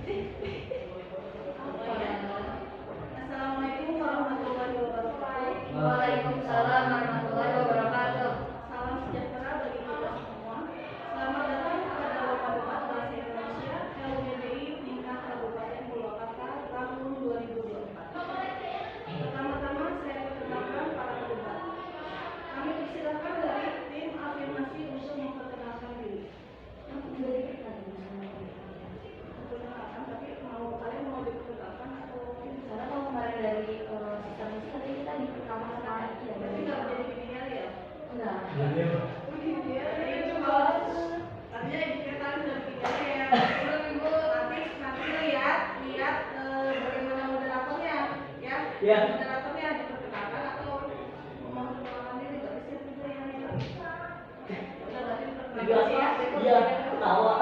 Assalamualaikum warahmatullahi wabarakatuh. Waalaikumsalam warahmatullahi wabarakatuh. Salam sejahtera bagi kita semua. Selamat datang kepada Lomba Debat Bahasa Indonesia LGBI tingkat Kabupaten Purwakarta tahun 2024. Pertama-tama saya perkenalkan para pedebat. Kami persilakan dari tim afirmasi untuk memperkenalkan diri. Perkenalkan, tapi kalian mau diperkenalkan atau Karena kalau kemarin dari sistem musik tadi kita di pertama sama ya. berarti nggak menjadi gini ya? Enggak. Iya, coba. Tadinya kita udah bikin ya. Nanti lihat bagaimana moderatornya, ya. Iya. Moderatornya diperkenalkan atau mau memperkenalkan diri nggak bisa juga ya. Udah berarti perkenalkan ya. Iya, ketawa.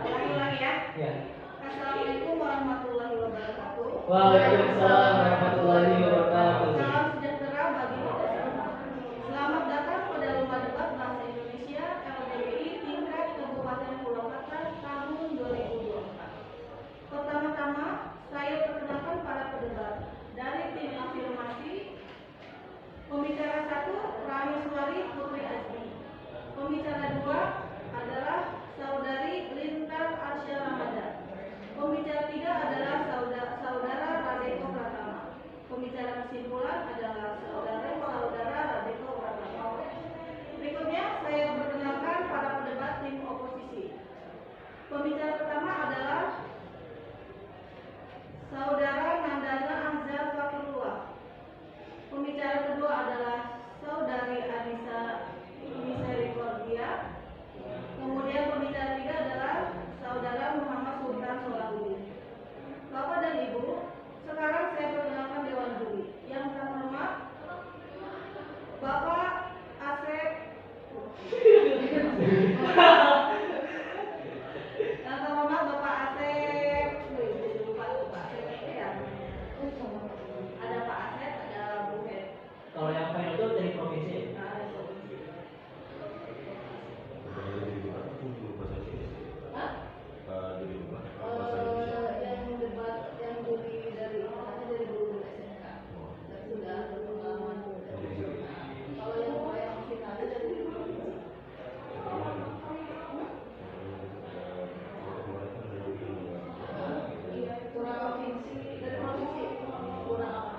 Ulangi ya. Iya. Assalamualaikum warahmatullahi wabarakatuh. Waalaikumsalam warahmatullahi wabarakatuh. Salam sejahtera bagi kita semua. Selamat datang pada Lomba Debat Bahasa Indonesia LGBI tingkat Kabupaten Purwakarta tahun 2024. Pertama-tama, saya perkenalkan para pedebat dari tim afirmasi. Pembicara 1, Rameswari Putri Azmi. Pembicara 2 adalah Saudari Lintar Arsya Ramadan. Pembicara 3 adalah Saudara Radeko Pratama. Pembicara kesimpulan adalah Saudara Radeko Pratama. Berikutnya saya perkenalkan para pedebat tim oposisi. Pembicara pertama adalah Saudara Nandana Azhar Fakrullah. Pembicara kedua adalah Saudari Anissa Misericordia. Kemudian pembicara 3 adalah Saudara Muhammad Sultan Solahuddin. Bapak dan Ibu, sekarang saya perkenalkan Dewan Juri. Yang terhormat Bapak Asep. Yang terhormat Bapak Asep. Lupa Asep ya. Ada Pak Asep, ada Bu Head. Kalau yang final itu dari provinsi. Nah, ada provinsi. Hah? Yang debat yang juri dari katanya dari guru SMK. Sudah berpengalaman. Kalau yang finalnya dari provinsi. Iya, kurang provinsi dari provinsi. Kurang apa?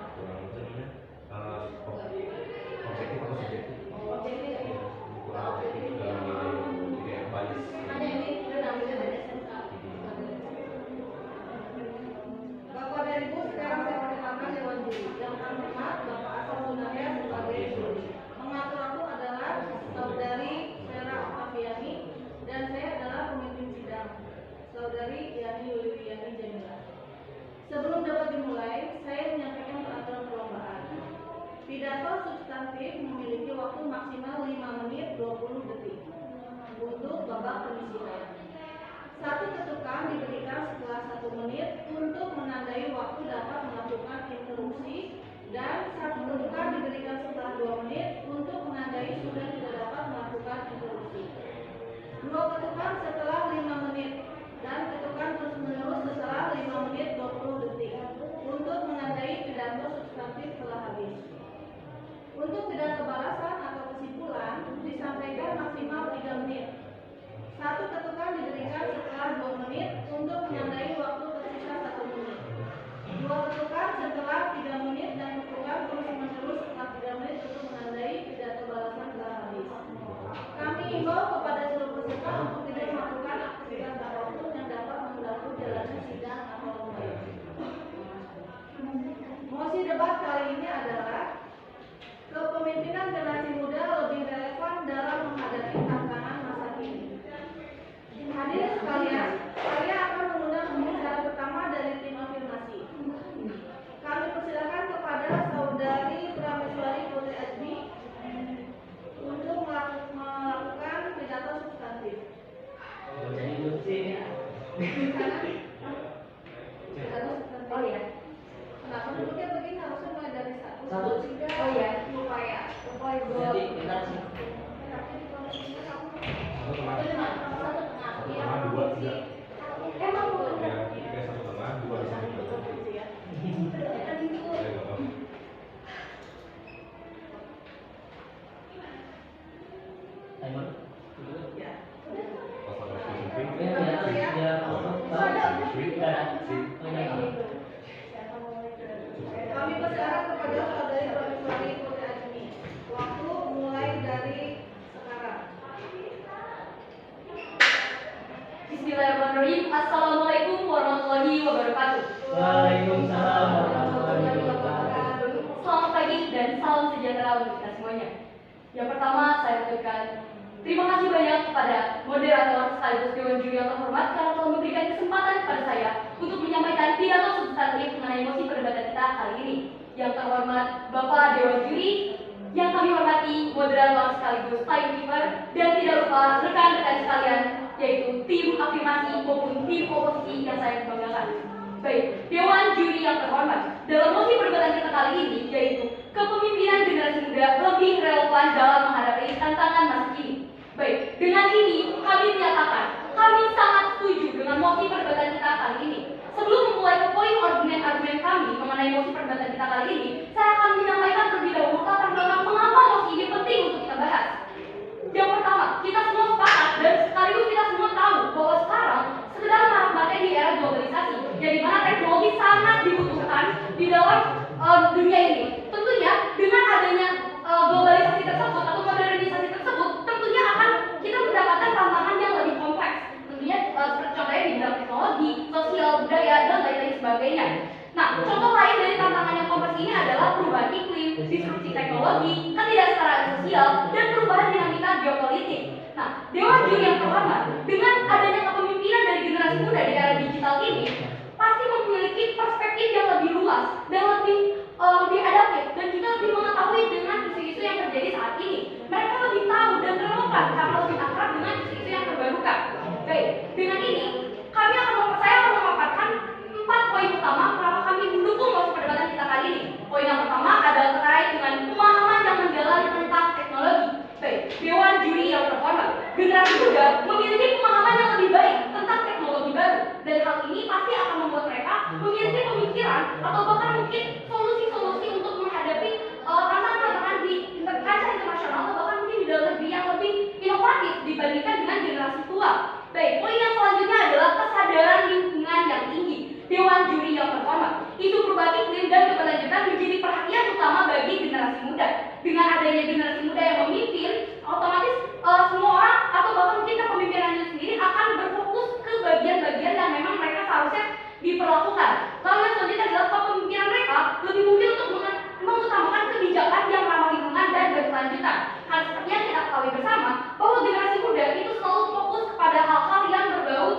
Hanya ini dan ambilnya dari SMK. Bapak dan Ibu, sekarang saya perkenalkan Dewan Juri. Yang terhormat Bapak Asal Sunarya sebagai juri. Mengatur aku adalah Saudari Vera Octaviani dan saya adalah pemimpin sidang, Saudari Yani Yuliani Jamila. Sebelum debat dimulai, saya menyampaikan peraturan perlombaan. Pidato substantif memiliki waktu maksimal 5 menit 20 detik untuk babak penyisihan. Satu ketukan diberikan setelah 1 menit untuk menandai waktu dapat melakukan interupsi dan satu ketukan diberikan setelah 2 menit untuk menandai sudah tidak dapat melakukan interupsi. 2 ketukan setelah 5 menit dan ketukan terus menerus setelah 5 menit 20 detik untuk menandai pidato substantif telah habis. Untuk pidato balasan atau kesimpulan disampaikan maksimal 3 menit. Satu ketukan diberikan setelah 2 menit untuk menandai waktu tersisa 1 menit. 2 ketukan setelah 3 menit dan ketukan terus menerus setelah 3 menit untuk menandai pidato balasan telah habis. Kami himbau kepada seluruh peserta untuk tidak melakukan aktivitas apapun yang dapat mengganggu jalannya sidang atau lomba. Mosi debat kali ini adalah kepemimpinan generasi muda lebih relevan dalam menghadapi tantangan masa kini. Hadirin sekalian, saya akan mengundang pembicara pertama dari tim afirmasi. Kami persilakan kepada Saudari Rameswari Putri Azmi untuk melakukan pidato substantif. Jadi lucu ya. Pidato substantif. Oh ya. Kenapa duduknya begini harusnya mulai dari 1, Satu. 2, 3. Oh ya. Lupa ya. Lupa ibu. Jadi kita sih. Tapi di posisinya kamu. Satu tengah. Satu tengah. Iya, Dua, provinsi. tiga. Emang bukan Kami berharap kepada saudari Profesori Putri Ajmi. Waktu mulai dari sekarang. Bismillahirrahmanirrahim. Assalamualaikum warahmatullahi wabarakatuh. Waalaikumsalam warahmatullahi wabarakatuh. Selamat pagi dan salam sejahtera untuk kita semuanya. Yang pertama, saya ucapkan terima kasih banyak kepada moderator sekaligus Dewan Juri yang terhormat karena telah memberikan kesempatan kepada saya untuk menyampaikan pidato substantif mengenai mosi perdebatan kita kali ini. Yang terhormat Bapak Dewan Juri, yang kami hormati moderator sekaligus timekeeper, dan tidak lupa rekan-rekan sekalian, yaitu tim afirmasi maupun tim oposisi yang saya banggakan. Baik, Dewan Juri yang terhormat, dalam mosi perdebatan kita kali ini yaitu kepemimpinan generasi muda lebih relevan dalam menghadapi tantangan masa kini. Baik, dengan ini kami menyatakan kami sangat setuju dengan mosi perdebatan kita kali ini. Sebelum memulai ke poin argumen-argumen kami mengenai mosi perdebatan kita kali ini, saya akan menyampaikan terlebih dahulu latar belakang mengapa mosi ini penting untuk kita bahas. Yang pertama, kita semua sepakat dan sekaligus kita semua tahu bahwa sekarang sedang marak-maraknya di era globalisasi, yang dimana teknologi sangat dibutuhkan di dalam dunia ini. Tentunya dengan adanya globalisasi tersebut atau modernisasi tersebut, tentunya akan kita mendapatkan tantangan yang lebih kompleks. Tentunya seperti contohnya di bidang teknologi, sosial, budaya, dan lain-lain sebagainya. Nah, contoh lain dari tantangan yang kompleks ini adalah perubahan iklim, disrupsi teknologi, ketidaksetaraan sosial, dan perubahan dinamika geopolitik. Nah, Dewan Juri yang terhormat, dengan adanya kepemimpinan dari generasi muda di era digital ini, pasti memiliki perspektif yang lebih luas dan lebih adaptif dan juga lebih mengetahui dengan isu-isu yang terjadi saat ini. Mereka lebih tahu dan relevan karena lebih akrab dengan isu-isu yang terbarukan. Baik, dengan ini saya akan memaparkan 4 poin utama kenapa kami mendukung mosi perdebatan kita kali ini. Poin yang pertama adalah terkait dengan pemahaman yang mendalam tentang teknologi. Baik, Dewan Juri yang terhormat, generasi muda memiliki pemahaman yang lebih baik tentang teknologi baru, dan hal ini pasti akan membuat mereka memiliki pemikiran atau bahkan mungkin solusi-solusi untuk menghadapi tantangan-tantangan di kancah internasional atau bahkan mungkin di dalam negeri yang lebih inovatif dibandingkan dengan generasi tua. Baik, poin yang selanjutnya adalah kesadaran lingkungan yang tinggi. Dewan Juri yang terhormat, isu perubahan iklim dan keberlanjutan menjadi perhatian utama bagi generasi muda. Dengan adanya generasi muda yang memimpin, otomatis semua orang atau bahkan mungkin kepemimpinannya sendiri akan berfokus ke bagian-bagian yang memang mereka seharusnya diperlakukan. Lalu yang selanjutnya adalah kepemimpinan mereka lebih mungkin untuk mengutamakan kebijakan yang ramah lingkungan dan berkelanjutan. Hal seperti yang kita ketahui bersama bahwa generasi muda itu selalu fokus kepada hal-hal yang berbau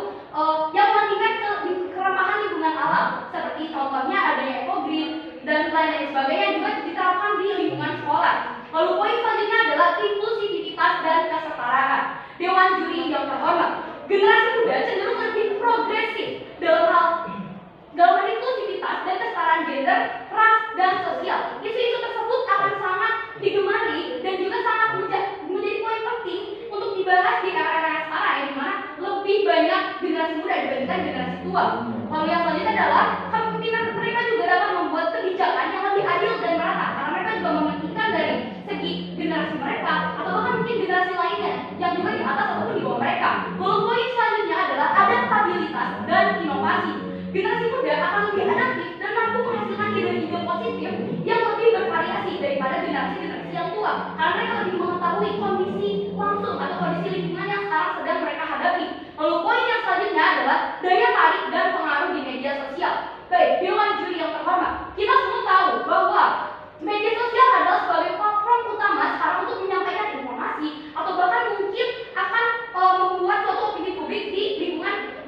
yang meningkatkan keramahan lingkungan alam, seperti contohnya adanya ekogreen dan lain-lain sebagainya juga diterapkan di lingkungan sekolah. Lalu poin selanjutnya adalah inklusivitas dan kesetaraan. Dewan Juri yang terhormat, generasi muda cenderung lebih progresif dalam inklusivitas dan kesetaraan gender, ras, dan sosial. Isu-isu tersebut akan sangat digemari dan juga sangat menjadi poin penting untuk dibahas di era-era sekarang, yang dimana lebih banyak generasi muda dibandingkan generasi tua. Lalu yang selanjutnya adalah kepemimpinan mereka juga dapat membuat kebijakan yang lebih adil dan merata, karena mereka juga mementingkan dari segi generasi mereka atau bahkan mungkin generasi lainnya yang juga di atas ataupun di bawah mereka. Lalu poin selanjutnya adalah adaptabilitas dan inovasi. Generasi muda akan lebih adaptif dan mampu menghasilkan ide-ide positif yang lebih bervariasi daripada generasi-generasi yang tua, karena mereka lebih mengetahui kondisi langsung atau kondisi lingkungan yang sekarang sedang mereka hadapi. Lalu poin yang selanjutnya adalah daya tarik dan pengaruh di media sosial. Baik, Dewan Juri yang terhormat, kita semua tahu bahwa media sosial adalah sebagai platform utama sekarang untuk menyampaikan informasi atau bahkan mungkin akan membuat suatu opini publik di lingkungan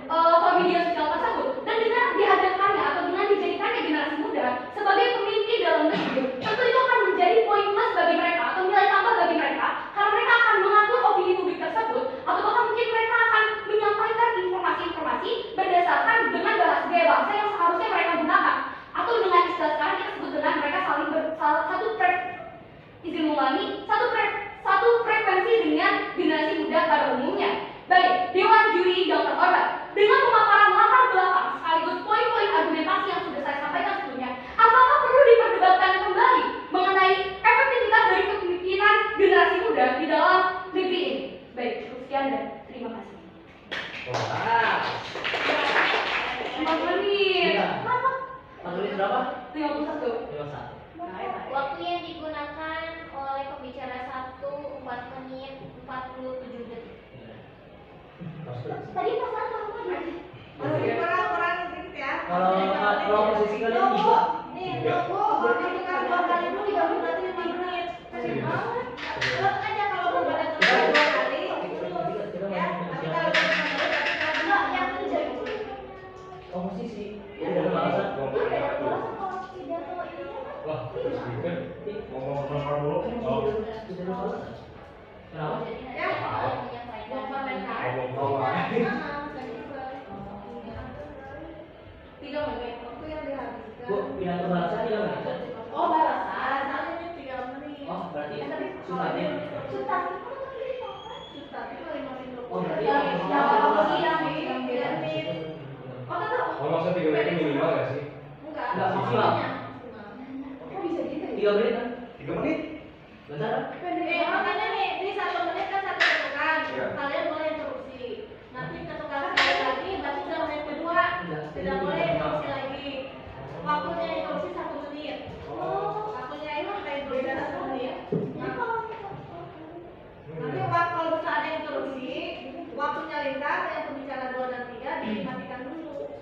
media sosial tersebut. Dan dengan dihadirkannya atau dengan dijadikannya generasi muda sebagai pemimpin dalam negeri, tentu itu akan menjadi poin plus bagi mereka atau nilai tambah bagi mereka, karena mereka akan mengatur opini publik tersebut atau bahkan mungkin mereka akan menyampaikan informasi-informasi berdasarkan dengan gaya bahasa yang seharusnya mereka gunakan, atau dengan istilah sekarang kita sebut dengan mereka saling satu frekuensi dengan generasi muda pada umumnya. Baik, Dewan Juri yang terhormat, dengan pemaparan latar belakang sekaligus poin-poin argumentasi yang sudah saya sampaikan sebelumnya, apakah perlu diperdebatkan kembali mengenai efektivitas dari kepemimpinan generasi muda di dalam negeri ini? Baik, cukup sekian dan terima kasih. Wow. Tadi pasal kamu Masih kurang dikit ya. Kalau posisi kalian Tunggu. tiga. Nih, tunggu. Kalau kita 2 kali dulu 3 menit berarti 5 menit. Kasih banget. Terus aja kalau mau pada terus 2 kali. Ya, tapi kalau cuma enggak yang kerja itu. Oh posisi. Ini ada bahasan. Beda kelas kalau pidato ini kan. Lah, speaker. Ngomong dulu. Oh. Kenapa? ya, mau komentar. Ngomong Tiga menit waktu yang dihabiskan. Bu, pidato bahasan 3 menit. Oh, balasan. Soalnya ini 3 menit. Oh, berarti Tapi susahnya. susah. Susah itu 5 menit. Oh, berarti yang tiga menit. Oh, tahu. Oh, maksudnya 3 menit itu minimal nggak sih? Enggak. Enggak, maksimal. Kok bisa gitu? 3 menit kan? 3 menit? Bentar kan? Makanya nih, ini 1 menit kan 1 ketukan. Iya. Kalian boleh interupsi. Nanti ketukan sekali lagi, berarti udah menit kedua. Tidak boleh interupsi lagi. Waktunya interupsi 1 menit. Waktunya ini kayak beda 1 menit. Nah, nanti kalau bisa ada yang interupsi, waktunya lingkar, yang pembicara 2 dan 3 dimatikan dulu.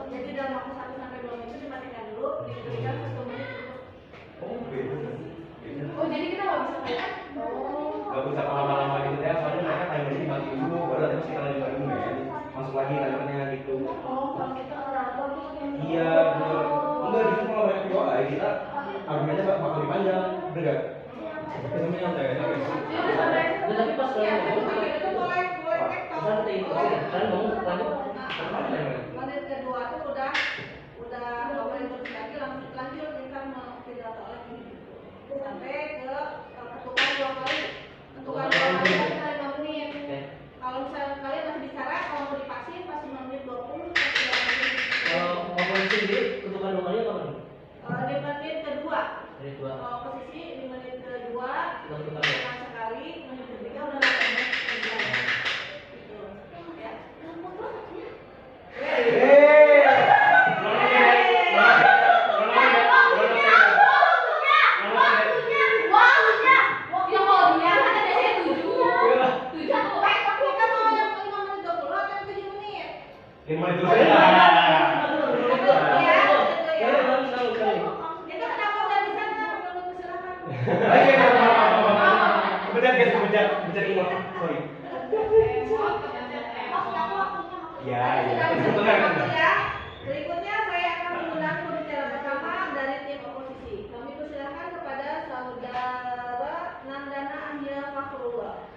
Jadi dalam waktu 1 sampai 2 menit itu dimatikan dulu, diberikan 1 menit. Oh, beda. Oh, jadi kita nggak bisa kayak Gak bisa lama-lama gitu ya, soalnya mereka timernya dimatiin dulu, baru nanti mesti kalian juga dulu ya. Masuk lagi timernya gitu. Oh, kalau kita orang Iya, bener. Enggak, justru kalau mereka doa, kita argumennya bakal lebih panjang, bener gak? Itu nyantai aja guys. Nah, tapi pas Ya, kalian ngomong, itu boleh cek pesan kita itu kalian ngomong lanjut. Apa timernya? menit kedua tuh udah nggak boleh terus lagi, langsung lanjut kita mau pidato lagi sampai ke ketukan 2 kali. Ketukan 2 kali sampai 5 menit. Oke. Kalau misalnya kalian masih bicara, kalau mau divaksin pas 5 menit 20 sampai 3 menit. Kalau posisi sendiri ketukan 2 kali kapan? Di menit kedua. Dari 2. Kalau posisi di menit kedua Kita ketukan ketukan sekali, menit ketiga udah 8 menit. Gitu. Ya. yang mau dia kan biasanya 7 Tapi kan mau yang 5 menit 20 atau 7 menit? 5 menit dulu. Itu kenapa udah di sana? Belum silakan. Kebecat guys, kebecat ini. Sorry. Ya, ya. Ya. Berikutnya saya akan mengundang pembicara pertama dari tim oposisi. Kami persilahkan kepada saudara Nandana Andia Fakhrullah.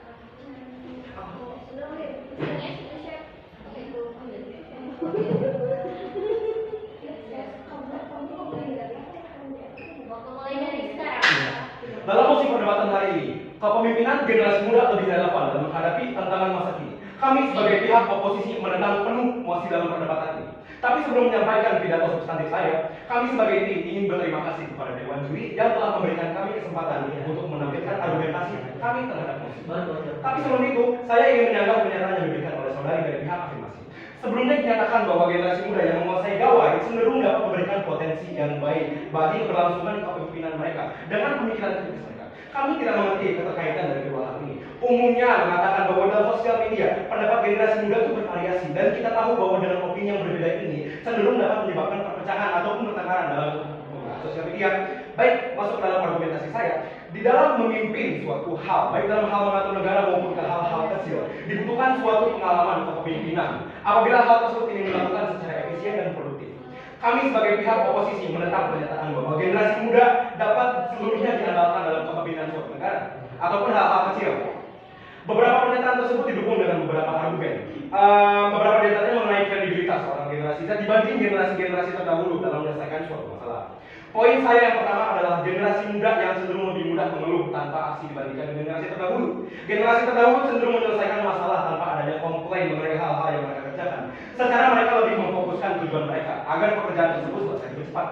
waktu mulai dari sekarang. Dalam musim perdebatan hari ini, kepemimpinan generasi muda lebih relevan dalam menghadapi tantangan masa kini. Kami sebagai pihak oposisi menentang penuh masih dalam perdebatan ini. Tapi sebelum menyampaikan pidato substantif saya, kami sebagai tim ingin berterima kasih kepada Dewan Juri yang telah memberikan kami kesempatan untuk menampilkan argumentasi kami terhadap musik. Tapi sebelum itu, saya ingin menyanggah pernyataan yang diberikan oleh saudari dari pihak afirmasi. Sebelumnya dinyatakan bahwa generasi muda yang menguasai gawai cenderung dapat memberikan potensi yang baik bagi keberlangsungan kepemimpinan mereka dengan pemikiran kritis mereka. Kami tidak mengerti keterkaitan dari kedua hal ini. Umumnya mengatakan bahwa dalam sosial media, pendapat generasi muda itu bervariasi dan kita tahu bahwa dengan opini yang berbeda ini cenderung dapat menyebabkan perpecahan ataupun pertengkaran dalam sosial media. Baik, masuk dalam argumentasi saya. Di dalam memimpin suatu hal, baik dalam hal mengatur negara maupun ke hal-hal kecil, dibutuhkan suatu pengalaman kepemimpinan. Apabila hal tersebut ini dilakukan secara efisien dan produktif. Kami sebagai pihak oposisi menentang pernyataan bahwa generasi muda dapat seluruhnya diandalkan dalam kepemimpinan suatu negara ataupun hal-hal kecil. Beberapa pernyataan tersebut didukung dengan beberapa argumen. Beberapa di antaranya mengenai kredibilitas seorang generasi Z dibanding generasi-generasi terdahulu dalam menyelesaikan suatu masalah. Poin saya yang pertama adalah generasi muda yang cenderung lebih mudah mengeluh tanpa aksi dibandingkan dengan generasi terdahulu. Generasi terdahulu cenderung menyelesaikan masalah tanpa adanya komplain mengenai hal-hal yang mereka kerjakan. Secara mereka lebih memfokuskan tujuan mereka agar pekerjaan tersebut selesai lebih cepat.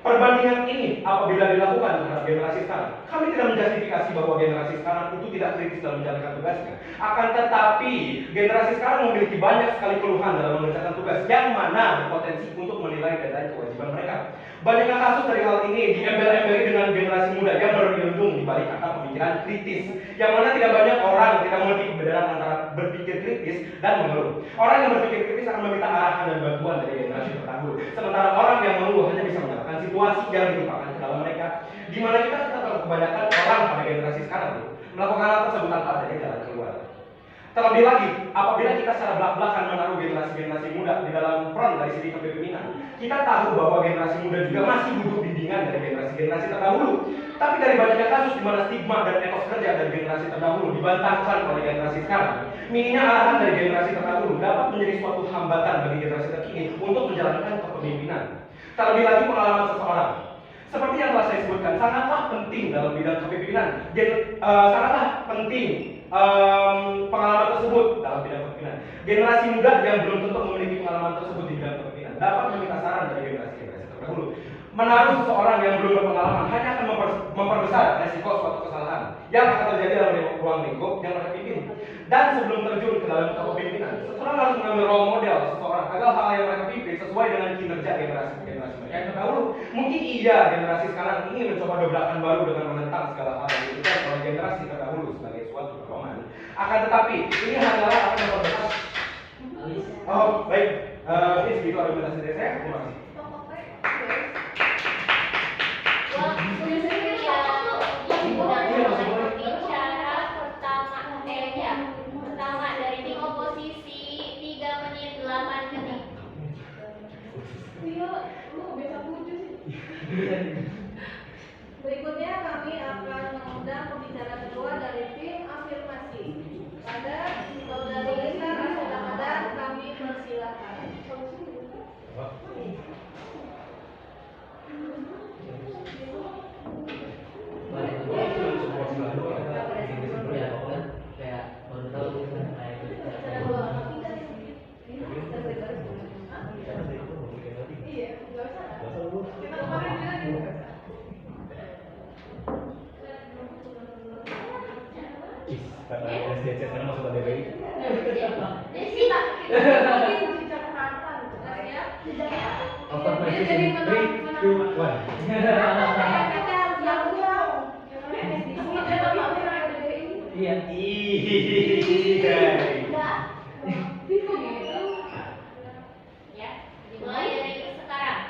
Perbandingan ini apabila dilakukan terhadap generasi sekarang, kami tidak menjustifikasi bahwa generasi sekarang itu tidak kritis dalam menjalankan tugasnya. Akan tetapi, generasi sekarang memiliki banyak sekali keluhan dalam mengerjakan tugas yang mana berpotensi untuk menilai dan kewajiban mereka. Banyaknya kasus dari hal ini diembel-embeli dengan generasi muda yang berlindung di balik kata pemikiran kritis, yang mana tidak banyak orang tidak mengerti perbedaan antara berpikir kritis dan mengeluh. Orang yang berpikir kritis akan meminta arahan dan bantuan dari generasi terdahulu. Sementara orang yang mengeluh hanya bisa menyalahkan situasi yang ditimpakan ke dalam mereka. Di mana kita tahu kebanyakan orang pada generasi sekarang melakukan hal tersebut tanpa adanya jalan keluar. Terlebih lagi, apabila kita secara belak-belakan menaruh generasi-generasi muda di dalam front dari segi kepemimpinan, kita tahu bahwa generasi muda juga masih butuh bimbingan dari generasi-generasi terdahulu. Tapi dari banyaknya kasus di mana stigma dan etos kerja dari generasi terdahulu dibantahkan oleh generasi sekarang, minimnya arahan dari generasi terdahulu dapat menjadi suatu hambatan bagi generasi terkini untuk menjalankan kepemimpinan. Terlebih lagi pengalaman seseorang. Seperti yang telah saya sebutkan, sangatlah penting dalam bidang kepemimpinan. Sangatlah penting pengalaman tersebut dalam bidang kepemimpinan. Generasi muda yang belum tentu memiliki pengalaman tersebut di bidang kepemimpinan dapat meminta saran dari generasi-generasi terdahulu. Menaruh seseorang yang belum berpengalaman hanya akan memperbesar resiko suatu kesalahan yang akan terjadi dalam ruang lingkup yang mereka pimpin. Dan sebelum terjun ke dalam kepemimpinan, seseorang harus mengambil role model seseorang agar hal yang mereka pimpin sesuai dengan kinerja generasi-generasi mereka yang terdahulu. Mungkin iya generasi sekarang ingin mencoba dobrakan baru dengan menentang segala hal yang diberikan oleh generasi terdahulu sebagai suatu dorongan. Akan tetapi ini hanyalah akan memperbesar. Oh baik, ini segitu argumentasi dari saya. Terima kasih. Pertama dari tim oposisi 3 menit 8 detik. Berikutnya kami akan mengundang pembicara kedua dari tim afirmasi. Pada saudari Lisa Ramadan kami persilahkan. Kayak baru tahu kayak Sekarang masuk DPI. After my session, 3, 2, 1. Iya. Ya, dimulai dari sekarang.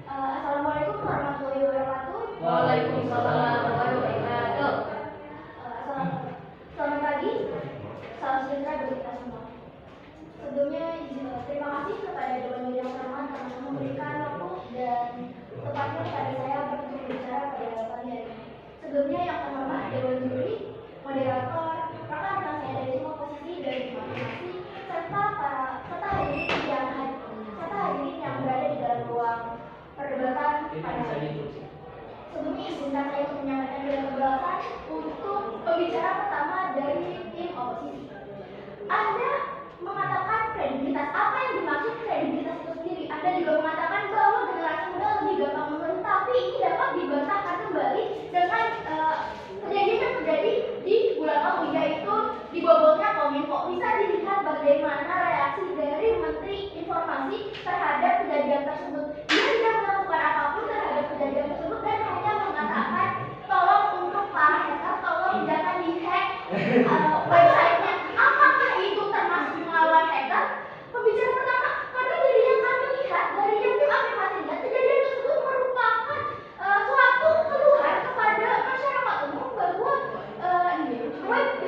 Assalamualaikum warahmatullahi wabarakatuh. Waalaikumsalam warahmatullahi wabarakatuh. Selamat pagi, salam sejahtera bagi kita semua. Sebelumnya terima kasih kepada Dewan Media Masyarakat karena memberikan waktu dan tempatnya kepada saya untuk berbicara pada pagi hari ini. Sebelumnya yang terhormat Dewan Juri, moderator, rekan-rekan saya dari semua posisi dan informasi, serta hadirin yang berada di dalam ruang perdebatan pada hari ini. Sebelumnya izinkan saya untuk menyampaikan bela keberatan untuk pembicara pertama dari tim oposisi. Anda mengatakan kredibilitas. Apa yang dimaksud kredibilitas itu sendiri? Anda juga mengatakan bahwa generasi muda lebih gampang menurun, tapi ini dapat dibantahkan kembali dengan kejadian yang terjadi di bulan lalu, yaitu dibobolnya Kominfo. Bisa dilihat bagaimana reaksi dari Menteri Informasi terhadap kejadian tersebut. Dia tidak melakukan apapun terhadap kejadian tersebut dan hanya mengatakan tolong untuk para hacker, tolong jangan di-hack websitenya. Apakah itu termasuk melawan hacker? Pembicara pertama, karena dari yang kami lihat, dari yang tim afirmasi lihat, kejadian tersebut merupakan suatu keluhan kepada masyarakat umum bahwa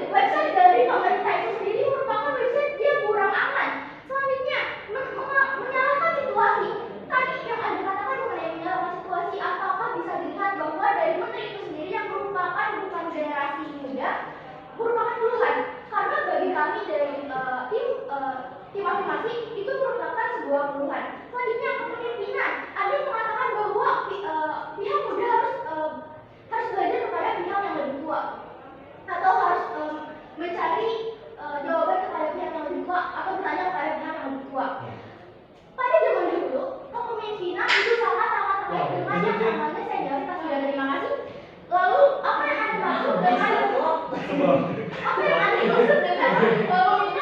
website dari pemerintah itu sendiri merupakan website yang kurang aman. Selanjutnya, menyalahkan situasi. Tadi yang Anda katakan mengenai menyalahkan situasi, apakah bisa dilihat bahwa dari menteri itu sendiri yang merupakan bukan generasi muda, merupakan keluhan. Karena bagi kami dari tim afirmasi itu merupakan sebuah keluhan. Selanjutnya, kepemimpinan. Anda mengatakan bahwa pihak muda harus belajar kepada pihak yang lebih tua, atau harus mencari jawaban kepada pihak yang lebih tua, atau bertanya kepada pihak yang lebih tua. Pada zaman dulu, kepemimpinan itu sangat-sangat terkait dengan yang namanya senioritas. Sudah, terima kasih. Lalu apa yang Anda maksud dengan pemimpinan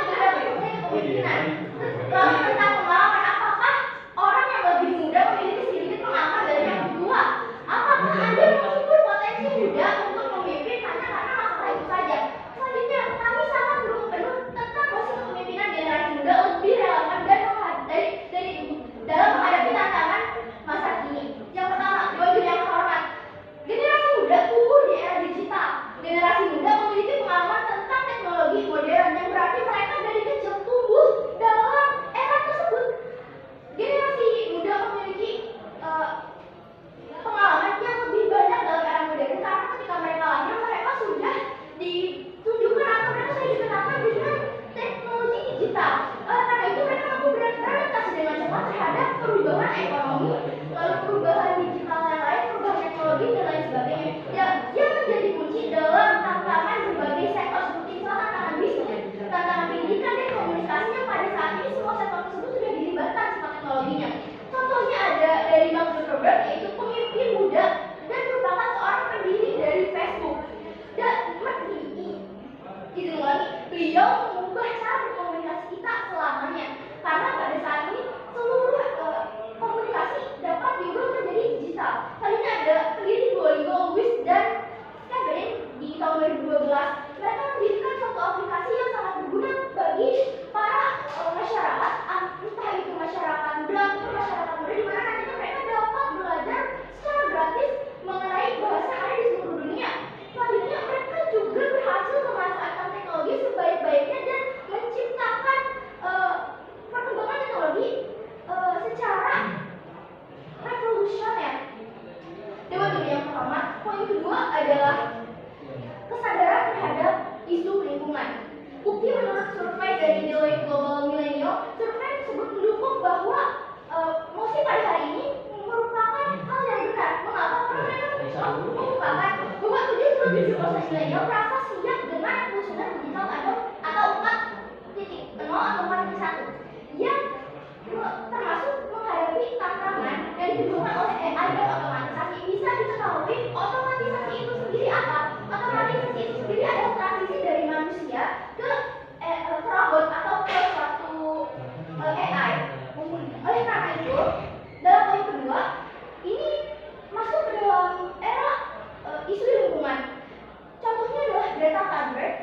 terhadap kepemimpinan? Lalu tentang pengalaman, apakah orang yang lebih muda memiliki sedikit pengalaman dari yang lebih tua? Apakah Anda mengukur potensi muda untuk memimpin hanya karena masalah itu saja? Selanjutnya, kami sangat belum penuh milenial merasa siap dengan revolusi digital atau 4.0 atau 4.1 yang termasuk menghadapi tantangan yang ditimbulkan oleh AI dan otomatisasi. Bisa diketahui otomatisasi itu sendiri apa? Otomatisasi itu sendiri adalah transisi dari manusia ke robot atau ke suatu AI. Oleh karena itu, dalam poin kedua, ini masuk ke dalam era isu lingkungan. Contohnya adalah Greta Thunberg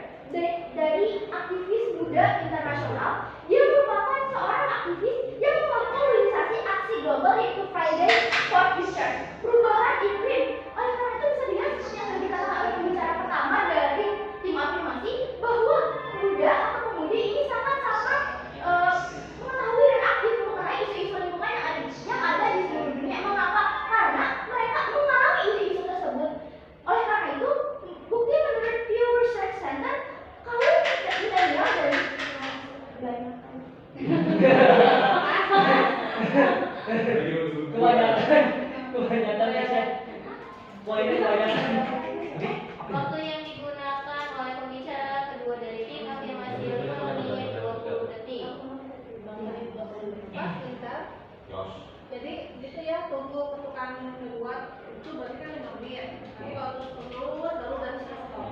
dari aktivis muda internasional. Dia merupakan seorang aktivis yang memobilisasi aksi global yaitu Friday for Future, perubahan iklim. Oleh karena itu bisa dilihat seperti yang dikatakan oleh pembicara pertama dari tim afirmasi bahwa muda atau pemudi ini sangat-sangat mengetahui dan aktif mengenai isu-isu lingkungan yang ada di seluruh dunia. Mengapa? Karena mereka mengalami isu-isu tersebut. Oleh karena itu, bukti menurut Pew Research Center kalau milenial dari kebanyakan ya saya. Poinnya kebanyakan. Waktu yang digunakan oleh pembicara kedua dari tim afirmasi ekonomi 20 detik. Pas kita. Jadi gitu ya, tunggu ketukan kedua itu berarti kan 5 menit. Nanti kalau terus baru dari stop.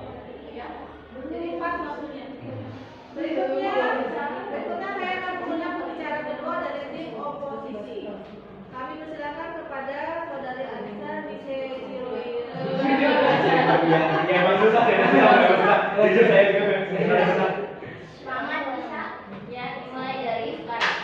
Ya. Jadi pas waktunya. Berikutnya saya akan mengundang pembicara kedua dari tim oposisi. Kami persilakan kepada saudari Anissa Miseloy. Ya bang susah ya, jujur saya juga susah. Selamat bisa ya dimulai dari sekarang.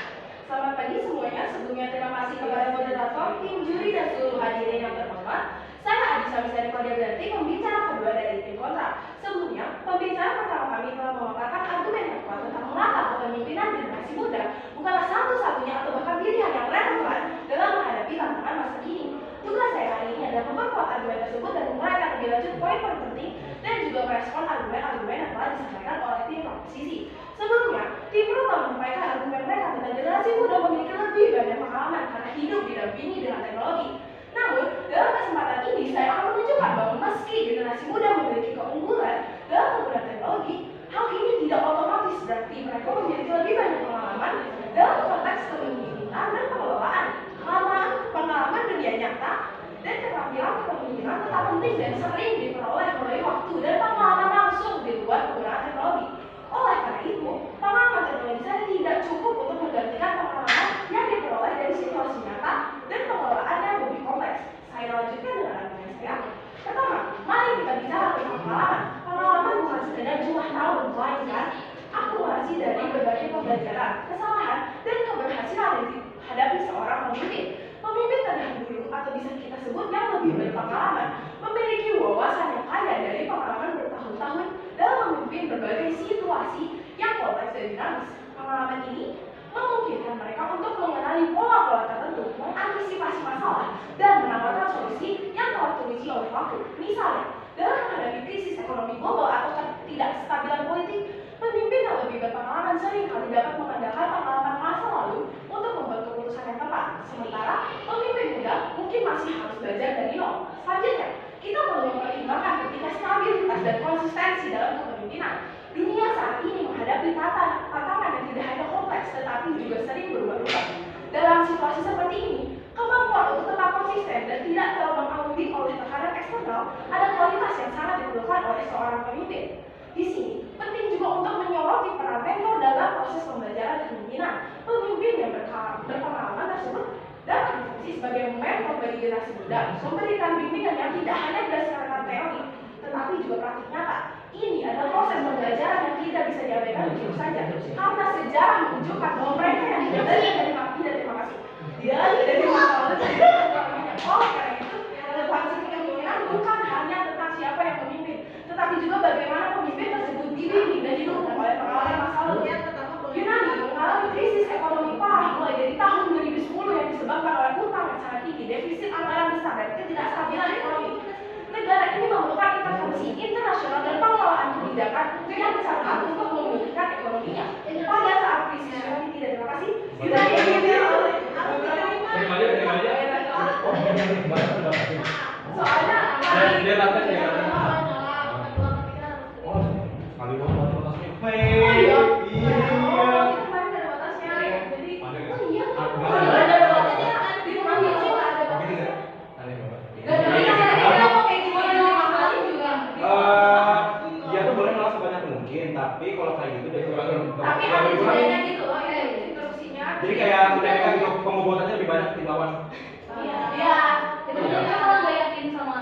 Selamat pagi semuanya. Sebelumnya terima kasih kepada moderator, tim juri dan seluruh hadirin yang terhormat. Saya Adisa Misari Kodeberti, pembicara kedua dari tim kontra. Sebelumnya, pembicara pertama kami telah memaparkan argumen yang kuat tentang mengapa kepemimpinan generasi muda bukanlah satu-satunya atau bahkan pilihan yang relevan dalam menghadapi tantangan masa kini. Tugas saya hari ini adalah memperkuat argumen tersebut dan menguraikan lebih lanjut poin-poin penting dan juga merespon argumen-argumen yang telah disampaikan oleh tim oposisi. Sebelumnya, tim pro telah menyampaikan argumen mereka tentang generasi muda memiliki lebih banyak pengalaman karena hidup didampingi dengan teknologi. Namun, dalam kesempatan ini saya akan menunjukkan bahwa meski generasi muda memiliki keunggulan dalam penggunaan teknologi, hal ini tidak otomatis berarti mereka memiliki lebih banyak pengalaman dalam konteks kepemimpinan dan pengelolaan. Pengalaman dunia nyata dan keterampilan kepemimpinan tetap penting dan sering diperoleh melalui waktu dan pengalaman langsung di luar penggunaan teknologi. Oleh karena itu, pengalaman teknologi saya tidak cukup untuk menggantikan pengalaman yang diperoleh dari situasi nyata dan pengelolaan yang lebih kompleks. Saya lanjutkan dengan argumen saya. Pertama, mari kita bicara tentang pengalaman. Pengalaman bukan sekedar jumlah tahun, melainkan akumulasi dari berbagai pembelajaran, kesalahan, dan keberhasilan yang dihadapi seorang pemimpin. Pemimpin terdahulu atau bisa kita sebut yang lebih berpengalaman memiliki wawasan yang kaya dari pengalaman bertahun-tahun dalam memimpin berbagai situasi yang kompleks dan dinamis. Pengalaman ini memungkinkan mereka untuk mengenali pola-pola tertentu, mengantisipasi masalah, dan menawarkan solusi yang telah teruji oleh waktu. Misalnya, dalam menghadapi krisis ekonomi global atau ketidakstabilan politik, pemimpin yang lebih berpengalaman seringkali dapat mengandalkan pengalaman masa lalu untuk membuat keputusan yang tepat. Sementara, pemimpin muda mungkin masih harus belajar dari nol. Selanjutnya, kita perlu mempertimbangkan ketika stabilitas dan konsistensi dalam kepemimpinan. Dunia saat ini menghadapi tantangan yang tidak hanya kompleks, tetapi juga sering berubah-ubah. Dalam situasi seperti ini, kemampuan untuk tetap konsisten dan tidak terlalu oleh tekanan eksternal adalah kualitas yang sangat diperlukan oleh seorang pemimpin. Di sini, penting juga untuk menyoroti peran mentor dalam proses pembelajaran kepemimpinan. Pemimpin yang berpengalaman tersebut dapat berfungsi sebagai mentor bagi generasi muda, memberikan bimbingan yang tidak hanya berdasarkan teori, tetapi juga praktik nyata. Ini adalah proses pembelajaran yang tidak bisa diabaikan begitu saja, karena sejarah menunjukkan bahwa mereka yang tidak belajar dari terima kasih. Dia dari masa lalu tidak banyak. Oleh karena itu, relevansi kepemimpinan bukan hanya tentang siapa yang memimpin, tetapi juga bagaimana pemimpin tersebut dibimbing dan didukung oleh pengalaman masa lalu. Yunani mengalami krisis ekonomi parah mulai dari tahun 2010 yang disebabkan oleh utang yang sangat tinggi, defisit anggaran besar, dan ketidakstabilan ekonomi. Negara ini memerlukan intervensi internasional dan pengelolaan kebijakan yang cermat untuk memulihkan ekonominya. Pada saat krisis Yunani tidak terima kasih, Yunani dipimpin oleh soalnya Jadi kayak mereka gitu pembobotannya lebih banyak tim lawan. Iya. Iya, itu mereka malah nggak yakin sama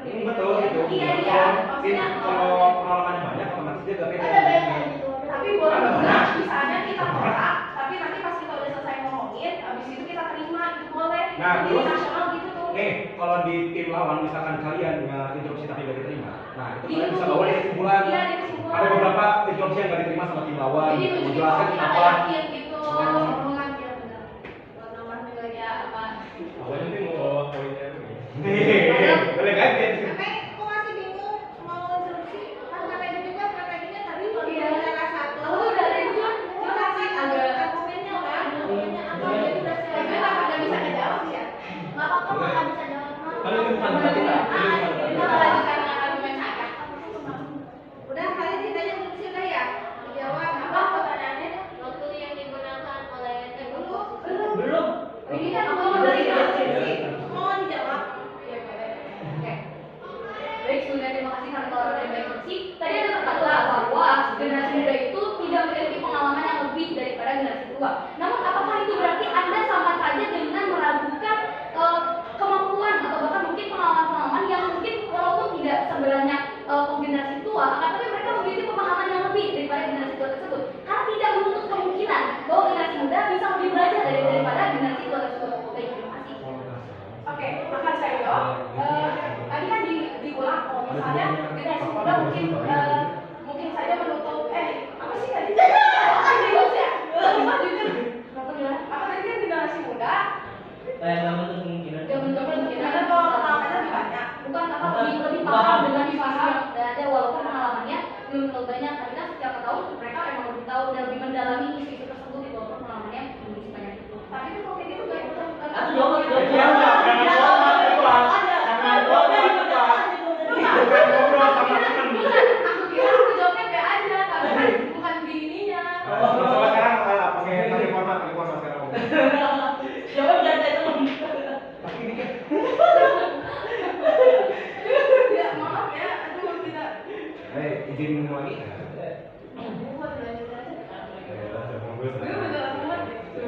Betul gitu. Iya, iya. Kalau tim Maksudnya kalau pengalamannya banyak otomatis dia gak pede. Ada banyak gitu. Tapi boleh juga misalnya kita tolak, tapi nanti pas kita udah selesai ngomongin, habis itu kita terima, itu boleh. Nah, Jadi terus- nasional gitu tuh. Nih, kalau di tim lawan misalkan kalian interupsi tapi gak diterima, nah itu kalian Itu. bisa bawa di kesimpulan. Iya, di kesimpulan. Ada beberapa interupsi yang gak diterima sama tim lawan. Jadi menunjukkan Menjelaskan kalau kita kenapa. nggak yakin gitu. Omongan ya benar. Buat nambah nilai. Ya apa? Awalnya nanti mau bawa poinnya ini. Boleh kaget. Tapi aku masih bingung mau interupsi. Kan katanya juga strateginya tadi kalau Iya. bicara satu. Aku udah ada itu kan. Cuma kasih argumennya kan, argumennya apa jadi udah Tapi selesai. kenapa nggak bisa ngejawab ya? Nggak apa-apa, nggak bisa jawab. Kan itu bukan kita. Ini bukan Kita kita. lanjutkan dengan argumen saya. Udah kali ditanya interupsi udah ya? Dijawab Apa pertanyaannya? Waktu yang digunakan oleh tim oposisi. Belum. Ini kan aku mau Udah, dari udah, interupsi. udah. mau dijawab. Iya, boleh. Oke. Baik, sebelumnya terima kasih karena telah dari baik interupsi. Tadi ada berkata bahwa generasi muda itu tidak memiliki pengalaman yang lebih daripada generasi tua. Namun apakah itu berarti Anda sama saja dengan meragukan kemampuan atau bahkan mungkin pengalaman-pengalaman yang mungkin walaupun tidak sebenarnya generasi tua, akan tapi mereka memiliki pemahaman yang lebih daripada generasi tua tersebut. Karena tidak menutup kemungkinan bahwa generasi muda bisa lebih belajar daripada generasi tua tersebut. Baik, terima kasih. Oke, akan saya jawab. Tadi kan diulang kalau misalnya generasi muda mungkin saja menutup apa sih tadi? Bingung ya? Susah jujur. Kenapa gimana? Apa tadi kan generasi muda? Kayak nggak menutup kemungkinan. Yang menutup kemungkinan Karena kalau pengalamannya lebih banyak. bukan apa lebih paham dengan situasi yang ada walaupun pengalamannya belum terlalu banyak, tapi kan setiap tahun mereka emang lebih tahu dan lebih mendalami isu-isu tersebut itu walaupun pengalamannya belum sebanyak itu. Tapi kan kalau kayak gitu gak ikutan. Atau jawab itu. Iya, jangan jawab, Pak. Jangan jawab, Pak. Bukan ngobrol sama temen. Bukan, aku kira aku jawabnya B aja karena kan bukan di ininya. Soalnya sekarang pakai format sekarang. Jawab jangan kayak temen. Tapi ini kan Ya maaf ya, aduh tidak. izin minum lagi. Buat lanjut aja. Ya, Gue beneran muat gitu.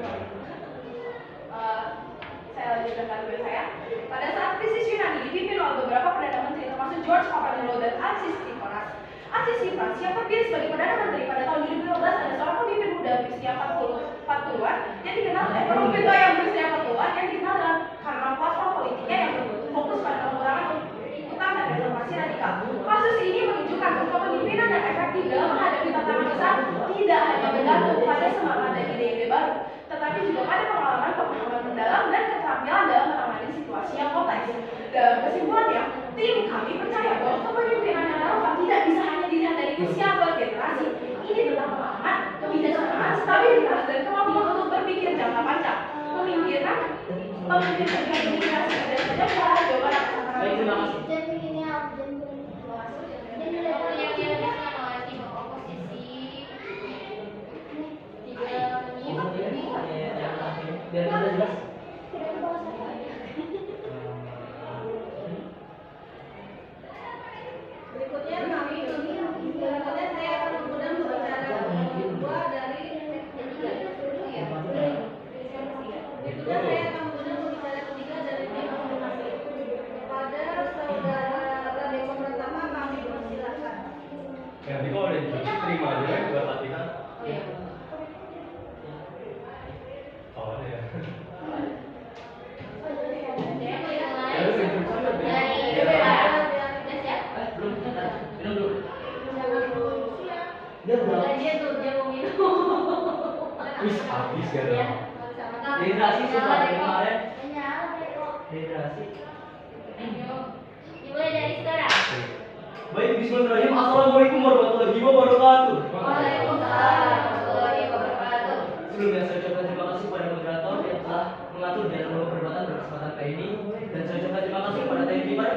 Saya lanjutkan argumen saya. Pada saat krisis Yunani dipimpin oleh beberapa perdana menteri termasuk George Papadopoulos dan Alexis Tsipras. Alexis Tsipras yang terpilih sebagai perdana menteri pada tahun 2015 adalah seorang pemimpin muda berusia 40-an yang dikenal pemimpin tua yang berusia 40-an yang dikenal dengan karena platform politiknya yang fokus pada pengurangan utang dan reformasi radikal. Kasus ini menunjukkan bahwa kepemimpinan yang efektif dalam menghadapi tantangan besar tidak hanya bergantung pada semangat dan ide-ide baru, tetapi juga pada pengalaman mendalam dan keterampilan dalam menangani situasi yang kompleks. Dalam kesimpulannya, tim kami percaya bahwa kepemimpinan yang relevan tidak bisa hanya dilihat dari usia atau generasi. Ini tentang pengalaman, kebijaksanaan, stabilitas, dan kemampuan untuk berpikir jangka panjang. Pemimpin kebijakan imigrasi dan saja cara jawaban atas tantangan Baik, terima kasih. Jadi ini aku jadi Waktu yang dihabiskan oleh tim oposisi 3 menit. Biar kita jelas. tidak dibahas apa. Berikutnya saya akan mengundang pembicara kedua dari ketiga. Ya. Berikutnya saya akan mengundang pembicara ketiga dari tim masing-masing. Kepada saudara Radeko Pratama kami persilakan. Ya, nanti kalau udah terima aja kan buat latihan. Oh iya. Awalnya ya. Belum. Minum dulu. Dia mau minum. Wis habis ya. Iya. Dehidrasi sudah dari kemarin. Hanya Dehidrasi. Dimulai dari sekarang. Baik, bismillahirrahmanirrahim. Assalamualaikum warahmatullahi wabarakatuh. Waalaikumsalam warahmatullahi wabarakatuh. Sebelumnya saya ucapkan terima kasih kepada moderator yang telah mengatur dan membawa perdebatan pada kesempatan kali ini. Dan saya ucapkan terima kasih kepada tim Piper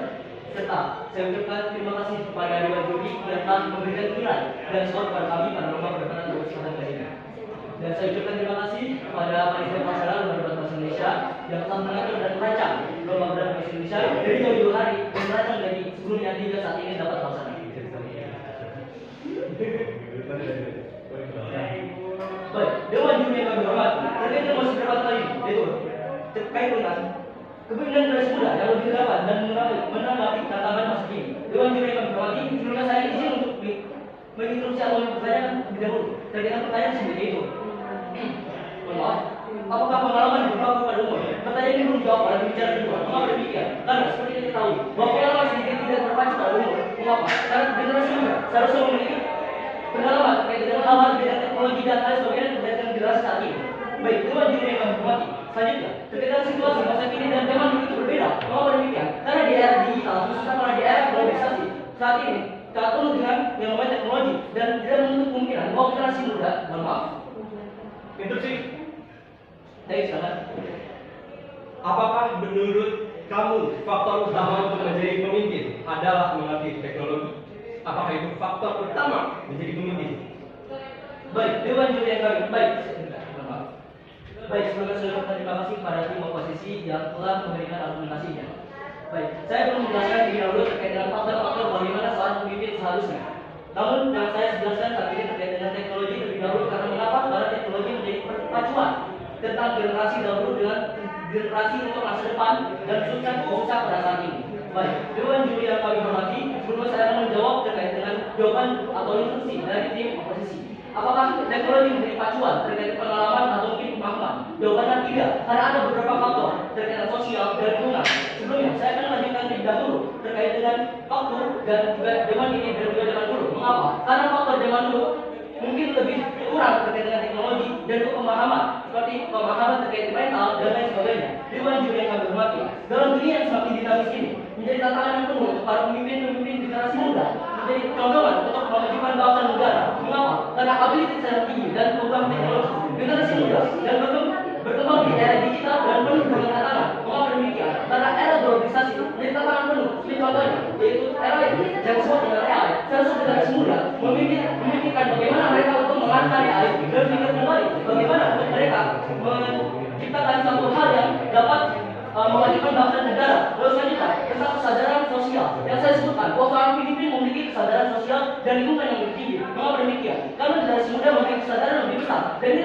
serta saya ucapkan terima kasih kepada Dewan Juri yang telah memberikan nilai dan skor kepada kami pada lomba perdebatan pada kesempatan kali ini. Dan saya ucapkan terima kasih kepada panitia pelaksana lomba debat bahasa Indonesia yang telah mengatur dan merancang lomba debat bahasa Indonesia dari jauh-jauh hari dan merancang dari sebelumnya hingga saat ini dapat terlaksana. Baik, Dewan Juri yang kami hormati, terkait dengan terkait dengan kepemimpinan generasi muda yang lebih relevan dan menanggapi tantangan masa kini. Dewan juri yang kami hormati, sebelumnya saya izin untuk menginterupsi atau bertanya terlebih dahulu terkait dengan pertanyaan seperti itu. Mohon maaf, apakah pengalaman berlaku pada umumnya? Pertanyaan ini belum dijawab oleh pembicara kedua. Mengapa demikian? Karena seperti yang kita tahu bahwa pengalaman sedikit tidak terpacu pada umur. Mengapa? Karena generasi muda seharusnya memiliki pengalaman terkait dengan hal-hal bidang teknologi dan lain sebagainya terkait dengan generasi saat ini. Baik, dewan juri yang kami hormati. Selanjutnya, terkait dengan situasi masa kini dan zaman begitu berbeda. Mengapa demikian? Karena di era digital, khususnya pada di era globalisasi saat ini, saat penuh dengan yang namanya teknologi dan tidak menutup kemungkinan bahwa generasi muda, mohon maaf, Interupsi. saya silakan. Apakah menurut kamu faktor utama untuk menjadi pemimpin adalah mengerti teknologi? Apakah itu faktor utama menjadi pemimpin? Baik, dewan juri yang kami baik. Mohon maaf. Baik, sebelumnya saya ucapkan terima kasih kepada tim oposisi yang telah memberikan argumentasinya. Baik, saya belum menjelaskan lebih dahulu terkait dengan faktor-faktor bagaimana seorang pemimpin seharusnya. Namun yang saya jelaskan saat ini terkait dengan teknologi lebih dahulu karena mengapa? Karena teknologi menjadi perpacuan tentang generasi dahulu dengan generasi untuk masa depan dan susah pada saat ini. Baik, dewan juri yang kami hormati, sebelum saya akan menjawab terkait dengan jawaban atau instruksi dari tim oposisi. Apakah teknologi menjadi pacuan terkait pengalaman atau mungkin pemahaman? Jawabannya tidak, karena ada beberapa faktor terkait dengan sosial dan lingkungan. Sebelumnya, saya akan melanjutkan terlebih dahulu terkait dengan faktor dan juga zaman ini dan juga zaman dulu. Mengapa? Karena faktor zaman dulu mungkin lebih kurang terkait dengan teknologi dan juga pemahaman seperti pemahaman terkait mental dan lain sebagainya. Dewan juri yang kami hormati, dalam dunia yang semakin dinamis ini menjadi tantangan yang penuh untuk para pemimpin generasi muda menjadi condongan untuk memajukan bangsa dan negara. Mengapa? Karena ability sangat tinggi dan program teknologi generasi muda dan berkembang di era digital dan penuh dengan tantangan. Mengapa demikian? Karena era globalisasi menjadi tantangan penuh. Seperti contohnya, yaitu era yang disebut dengan AI. Seharusnya generasi muda memikirkan bagaimana mereka untuk mengatasi AI dan berpikir kembali bagaimana untuk mereka menciptakan satu hal yang dapat memajukan bangsa dan negara. Lalu selanjutnya tentang kesadaran sosial yang saya sebutkan bahwa seorang pemimpin memiliki kesadaran sosial dan lingkungan yang lebih tinggi. Mengapa demikian? Karena generasi muda memiliki kesadaran yang lebih besar dan ini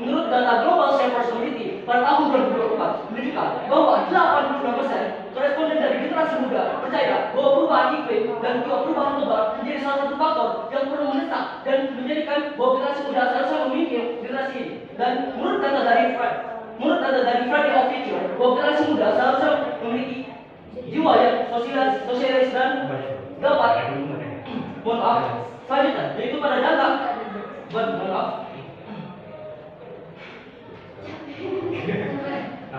menurut data Global Shapers Community pada tahun 2024 menunjukkan bahwa 86% koresponden dari generasi muda percaya bahwa perubahan iklim dan juga perubahan global menjadi salah satu faktor yang perlu mendesak dan menjadikan bahwa generasi muda seharusnya memimpin generasi ini. Dan menurut data dari Friday of Future, bahwa generasi muda seharusnya memiliki jiwa yang sosialis dan dapat mohon maaf selanjutnya yaitu pada data mohon maaf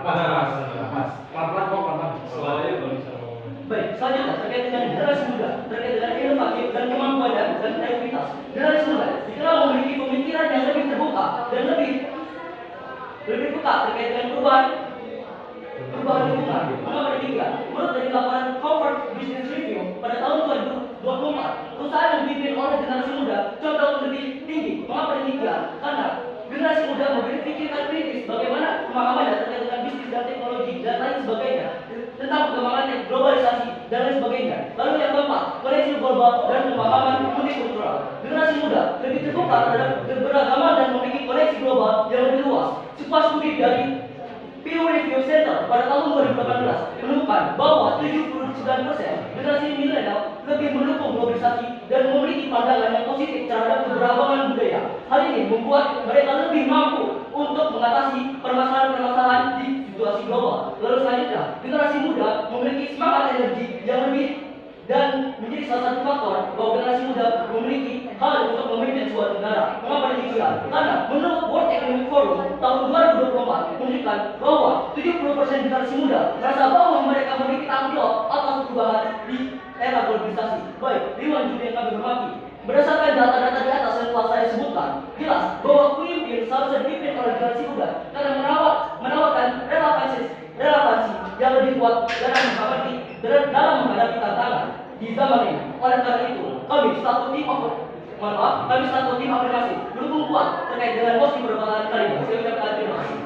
Napas. Pelan-pelan kok, pelan-pelan. Soalnya belum bisa ngomong. Baik, selanjutnya terkait dengan generasi muda, terkait dengan inovatif dan kemampuan dan kreativitas. Generasi muda dikenal memiliki pemikiran yang lebih terbuka dan lebih peka terkait dengan perubahan lingkungan. Mengapa demikian? Menurut dari laporan Harvard Business Review pada tahun 2024, perusahaan yang dipimpin oleh generasi muda condong lebih tinggi. Mengapa demikian? Karena generasi muda berpikirkan kritis bagaimana pemahamannya terkait dengan bisnis dan teknologi dan lain sebagainya tentang perkembangan globalisasi dan lain sebagainya. Lalu yang keempat, koneksi global dan pemahaman multikultural. Generasi muda lebih terbuka terhadap keberagaman dan memiliki koneksi global yang lebih luas. Sebuah studi dari Pew Review Center pada tahun 2018 menemukan bahwa 79% generasi milenial lebih mendukung globalisasi dan memiliki pandangan yang positif terhadap keberagaman budaya. Hal ini membuat mereka lebih mampu untuk mengatasi permasalahan-permasalahan di situasi global. Lalu selanjutnya, generasi muda memiliki semangat energi yang lebih dan menjadi salah satu faktor bahwa generasi muda memiliki hal untuk memimpin sebuah negara. Mengapa demikian? Karena menurut World Economic Forum tahun 2024 menunjukkan bahwa 70% generasi muda merasa bahwa mereka memiliki tanggung jawab atas perubahan di era globalisasi. Baik, dewan juri yang kami hormati, berdasarkan data-data di atas yang telah saya sebutkan, jelas bahwa pemimpin seharusnya dipimpin oleh generasi muda karena menawarkan relevansi yang lebih kuat dalam menghadapi tantangan di zaman ini. Oleh karena itu, kami selaku tim afirmasi mendukung kuat terkait dengan mosi perubahan kali ini. Saya ucapkan terima kasih.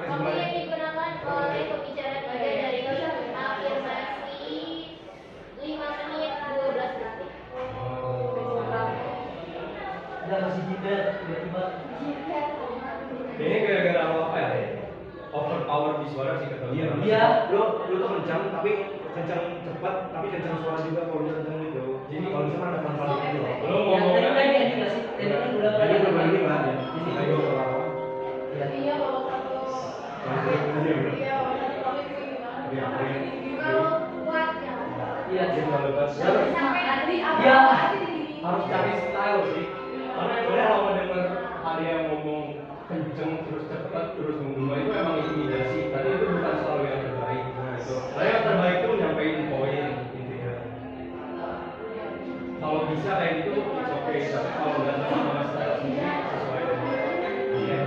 Waktu yang digunakan oleh pembicara tiga dari afirmasi 5 menit 12 detik. nggak masih jiper tiba-tiba. Ini gara-gara apa ya? Overpower di suara sih kata dia. Iya. Lu tuh kencang tapi kencang cepat tapi kencang suara juga kalau dia kencang gitu. Jadi kalau misalkan ada pelan-pelan gitu. Lu Yang ngomongnya tadi kan ini nggak sih? Tadi kan udah tadi pernah udah ini kan ya. Ini Ayo kalau Iya. Iya, kalau satu. Iya, kalau satu topik sih gimana? Kalau kuat ya. Iya. dia terlalu pas. Sampai nanti apa? Iya. Harus cari style sih. Karena sebenarnya kalau denger ada yang ngomong kenceng terus cepat terus menggema itu emang intimidasi. Tapi itu bukan selalu yang terbaik. Nah itu. Nah yang terbaik itu nyampein poin intinya. Kalau bisa kayak gitu, it's okay. Tapi kalau nggak sama style sendiri sesuai dengan dia.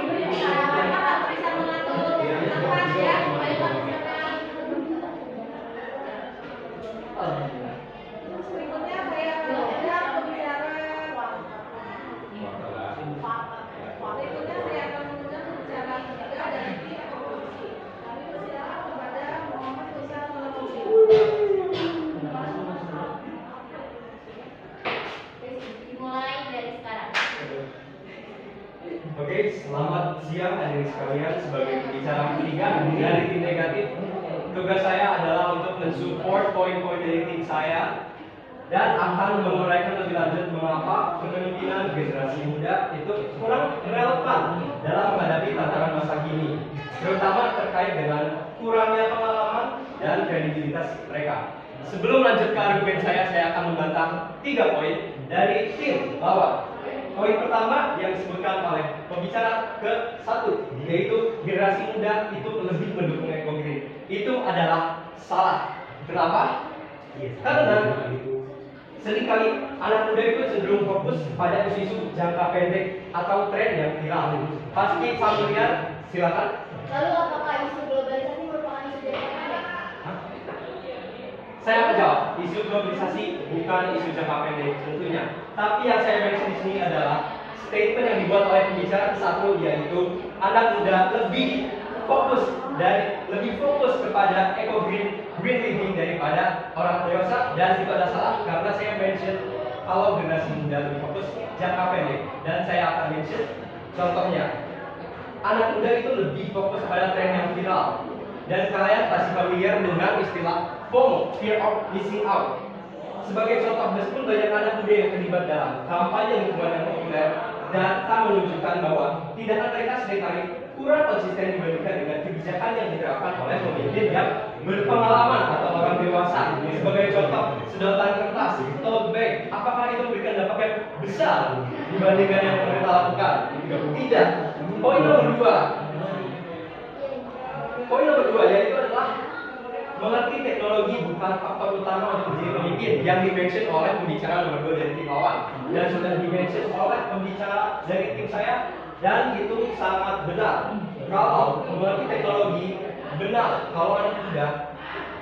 Bisa mengatur nafas ya supaya nafasnya. Berikutnya saya akan mengajak pembicara. Berikutnya saya akan mengundang pembicara ketiga dari tim oposisi. Kami persilakan kepada Muhammad Faisal Salahuddin. Dimulai dari sekarang. Oke, selamat siang hadirin sekalian. Sebagai pembicara ketiga dari tim negatif, tugas saya adalah untuk mensupport poin-poin dari tim saya dan akan menguraikan lebih lanjut mengapa kepemimpinan generasi muda itu kurang relevan dalam menghadapi tantangan masa kini, terutama terkait dengan kurangnya pengalaman dan kredibilitas mereka. Sebelum lanjut ke argumen saya akan membantah 3 poin dari tim bawah. Poin pertama yang disebutkan oleh pembicara ke-1, yaitu generasi muda itu lebih mendukung ekogreen. Itu adalah salah. Kenapa? Karena seringkali anak muda itu cenderung fokus pada isu-isu jangka pendek atau tren yang viral. Pasti familiar, silakan. Lalu apakah isu globalisasi merupakan isu jangka pendek? Saya akan jawab, isu globalisasi bukan isu jangka pendek tentunya. Tapi yang saya mention di sini adalah statement yang dibuat oleh pembicara ke-1, yaitu anak muda lebih fokus kepada green living daripada orang dewasa, dan itu adalah salah karena saya mention kalau generasi muda lebih fokus jangka pendek, dan saya akan mention contohnya. Anak muda itu lebih fokus pada tren yang viral, dan kalian pasti familiar dengan istilah FOMO, fear of missing out. Sebagai contoh, meskipun banyak anak muda yang terlibat dalam kampanye lingkungan yang populer, data menunjukkan bahwa tindakan mereka seringkali kurang konsisten dibandingkan dengan kebijakan yang diterapkan oleh pemimpin yang berpengalaman atau orang dewasa. Sebagai contoh, sedotan kertas, tote bag, apakah itu memberikan dampak yang besar dibandingkan yang pemerintah lakukan? Tidak. Poin nomor dua yaitu adalah mengerti teknologi bukan faktor utama untuk menjadi pemimpin, yang dimention oleh pembicara nomor 2 dari tim lawan dan sudah dimention oleh pembicara dari tim saya, dan itu sangat benar. Kalau mengerti teknologi benar, kalau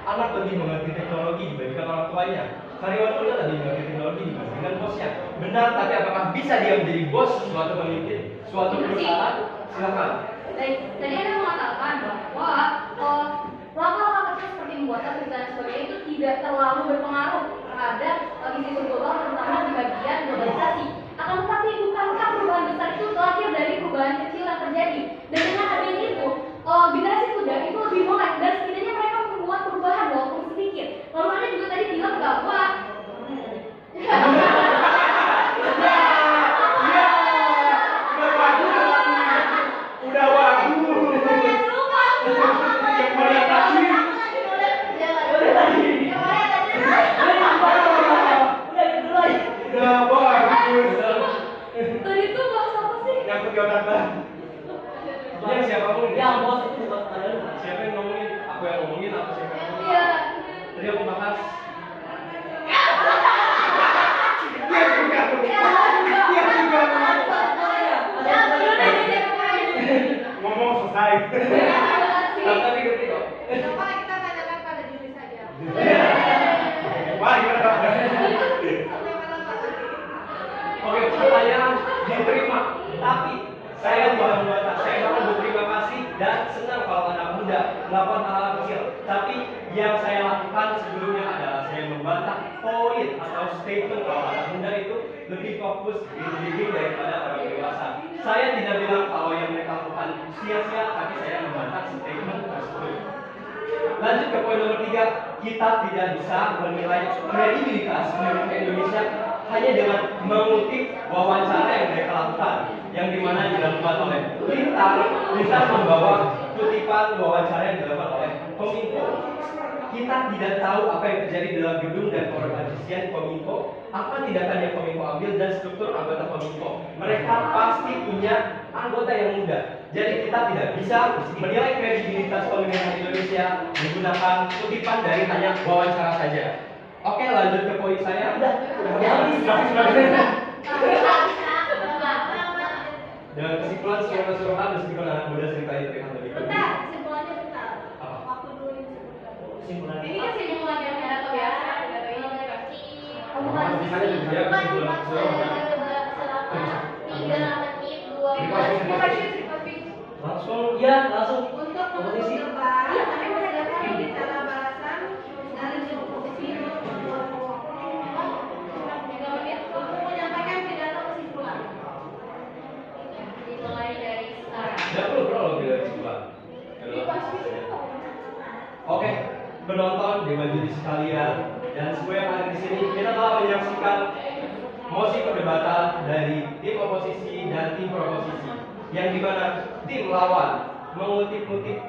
anak lebih mengerti teknologi dibandingkan orang tuanya. Karyawan muda lebih mengerti teknologi dibandingkan bosnya. Benar, tapi apakah bisa dia menjadi bos suatu pemimpin, suatu perusahaan? Silakan. Tadi Anda mengatakan bahwa langkah-langkah kecil seperti membuat tabel dan sebagainya itu tidak terlalu berpengaruh terhadap isu global, terutama di bagian globalisasi. Akan tetapi bukankah perubahan besar itu lahir dari perubahan kecil yang terjadi? Dan dengan adanya itu, generasi muda itu lebih melek dan setidaknya mereka membuat perubahan walaupun sedikit. Lalu Anda juga tadi bilang bahwa Udah bagus. Yang mana tadi? Udah bagus. tadi itu bahasa apa sih? Nyangkut di otak lah. Yang siapa ngomongin? Yang bos itu bukan kalian. Siapa yang ngomongin? Aku yang ngomongin apa siapa yang ngomongin? Iya. Tadi aku bahas. Dia juga. Ngomong selesai. Tapi ngerti kok. Coba kita tanyakan pada diri saja. Wah, gimana? Oke, pertanyaan diterima. Tapi saya tidak membantah. Saya akan berterima kasih dan senang kalau anak muda melakukan hal-hal kecil. Tapi yang saya lakukan sebelumnya adalah saya membantah poin atau statement kalau anak muda itu lebih fokus di didik daripada orang dewasa. Saya tidak bilang kalau yang mereka lakukan sia-sia, tapi saya membantah statement tersebut. Lanjut ke poin nomor 3, kita tidak bisa menilai kredibilitas pemimpin Indonesia hanya dengan mengutip wawancara yang mereka lakukan, yang dimana dilakukan oleh Lintar membawa kutipan wawancara yang dilakukan oleh Kominfo. Kita tidak tahu apa yang terjadi dalam gedung dan organisasian Kominfo, apa tindakan yang Kominfo ambil dan struktur anggota Kominfo. Mereka pasti punya anggota yang muda. Jadi kita tidak bisa menilai kredibilitas pemerintahan Indonesia menggunakan kutipan dari hanya wawancara saja. Oke, lanjut ke poin saya. Dengan kesimpulan semua keseluruhan meskipun anak muda seringkali terlihat lebih Bentar, kesimpulannya bentar. Apa? Waktu dulu yang disebutkan. Kesimpulan. Ini kesimpulan yang atau biasa atau ini Ya, kesimpulan keseluruhan. 3 menit 12. Langsung ya, langsung. Untuk Oposisi. debat, kami persilakan bicara balasan dari oposisi untuk menyampaikan pidato kesimpulan. Dimulai dari sekarang. Tidak perlu prolog dari kesimpulan. Oke, penonton, dewan juri sekalian, dan semua yang ada di sini, kita telah menyaksikan mosi perdebatan dari tim oposisi dan tim proposisi, yang dimana tim lawan mengutip-ngutip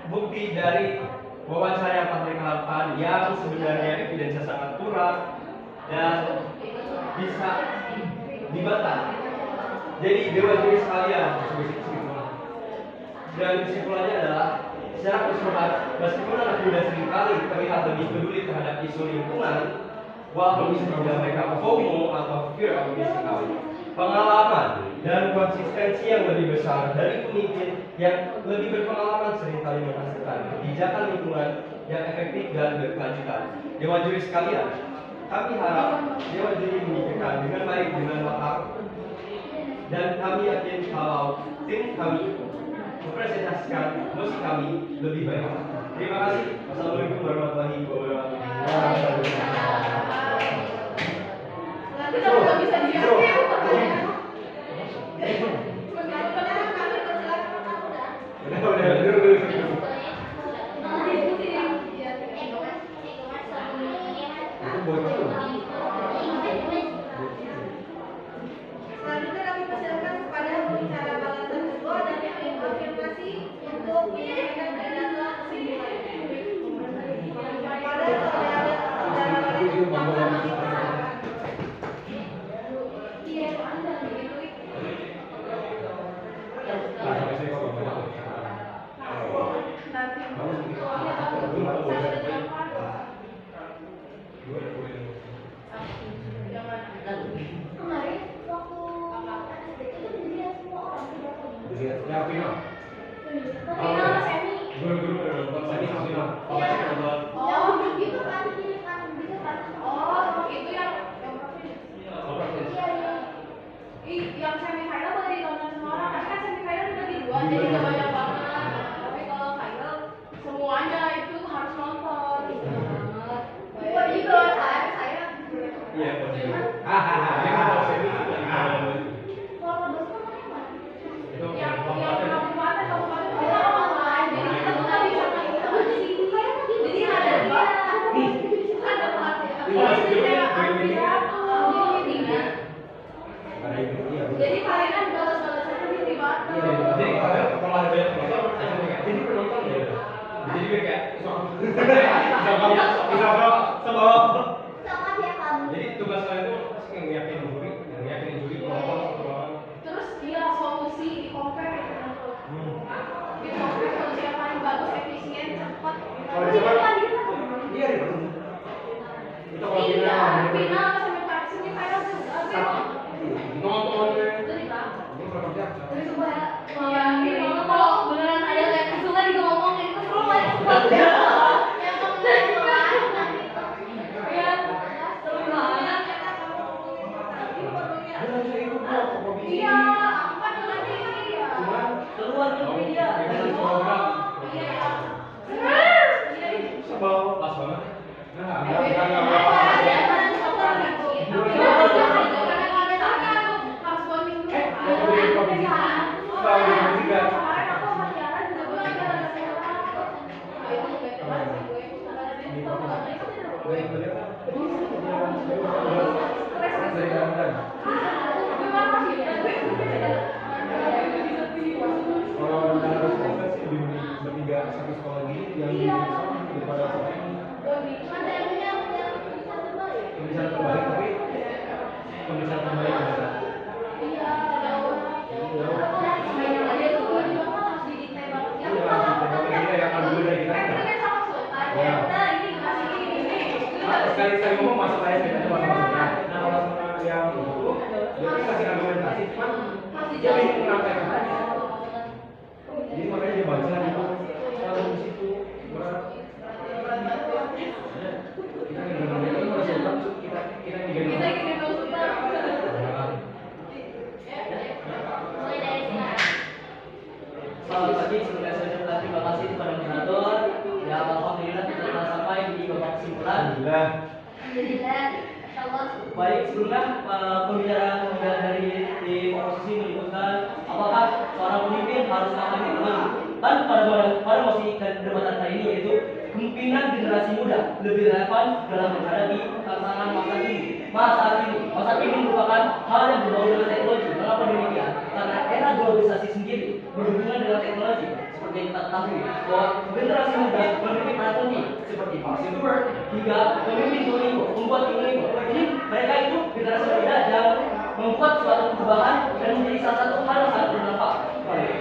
bukti dari wawancara yang telah mereka lakukan yang sebenarnya evidence sangat kurang dan bisa dibantah. Jadi dewan juri sekalian, dan kesimpulannya adalah secara keseluruhan, meskipun anak muda seringkali terlihat lebih peduli terhadap isu lingkungan, walaupun bisa juga mereka FOMO atau fear of missing out, pengalaman dan konsistensi yang lebih besar dari pemimpin yang lebih berpengalaman seringkali menghasilkan kebijakan lingkungan yang efektif dan berkelanjutan. Dewan juri sekalian, kami harap dewan juri memikirkan dengan baik dengan matang, dan kami yakin kalau tim kami mempresentasikan mosi kami lebih baik. Terima kasih. Wassalamualaikum warahmatullahi wabarakatuh. Kita nggak bisa diambil. Sekarang kami persilakan anak muda. Selanjutnya kami persilakan kepada pembicara balasan kedua dan yang afirmasi untuk menyampaikan pidato kesimpulan. Kepada saudara-saudara kami persilakan. Kemarin waktu SD itu dilihat semua orang pidato. Ya, Vino. Final semi. Guru-guru pada nonton, tadi sama Vino. Apa sih nonton? Oh, gitu kan, gitu kan. Oh, itu yang Apa sih? Iya. yang semifinal boleh ditonton semua orang, tapi kan semifinal dibagi dua, jadi nggak banyak banget. Tapi kalau final semuanya itu harus nonton. Wah, gitu saya. Iya, pasti. Hahaha. Yang nonton semi. Kalau bos kemarin mana? Itu Yang kabupaten. kabupaten kita online, jadi kita tuh nggak bisa main jadi ada dua, ada empat ya. Jadi kayak pidato, Ada itu, iya. jadi palingan balas-balasannya di pidato. Jadi kalau ada banyak penonton, jadi penonton ya. Jadi gue kayak sama. Sama dia kamu. Jadi tugas kalian itu pasti ngeyakinin juri, penonton satu orang. Terus dia solusi di compare gitu. Di compare solusi yang paling bagus, efisien, cepat. Kalau di sana, iya di mana? Itu kalau Iya, final. final semifinal juga. Nonton deh. Jadi Bang. Ini berapa jam? Iya, ini kalau beneran ada kayak kesungan juga ngomongin itu seru banget. Yang kamu lihat Iya, seru banget. Iya, aku kan nanti ya. Keluar ke media. sebelumnya pembicara dari tim oposisi menyebutkan apakah seorang pemimpin harus mampu teknologi. Dan pada mosi perdebatan kali ini yaitu kemungkinan generasi muda lebih relevan dalam menghadapi tantangan masa kini merupakan hal yang berbau dengan teknologi. Mengapa demikian? Karena era globalisasi sendiri berhubungan dengan teknologi. Seperti kita ketahui bahwa generasi muda memiliki peran penting seperti para youtuber hingga pemimpin Duolingo, membuat Duolingo. Jadi mereka itu generasi muda yang membuat suatu perubahan dan menjadi salah satu hal yang sangat bermanfaat.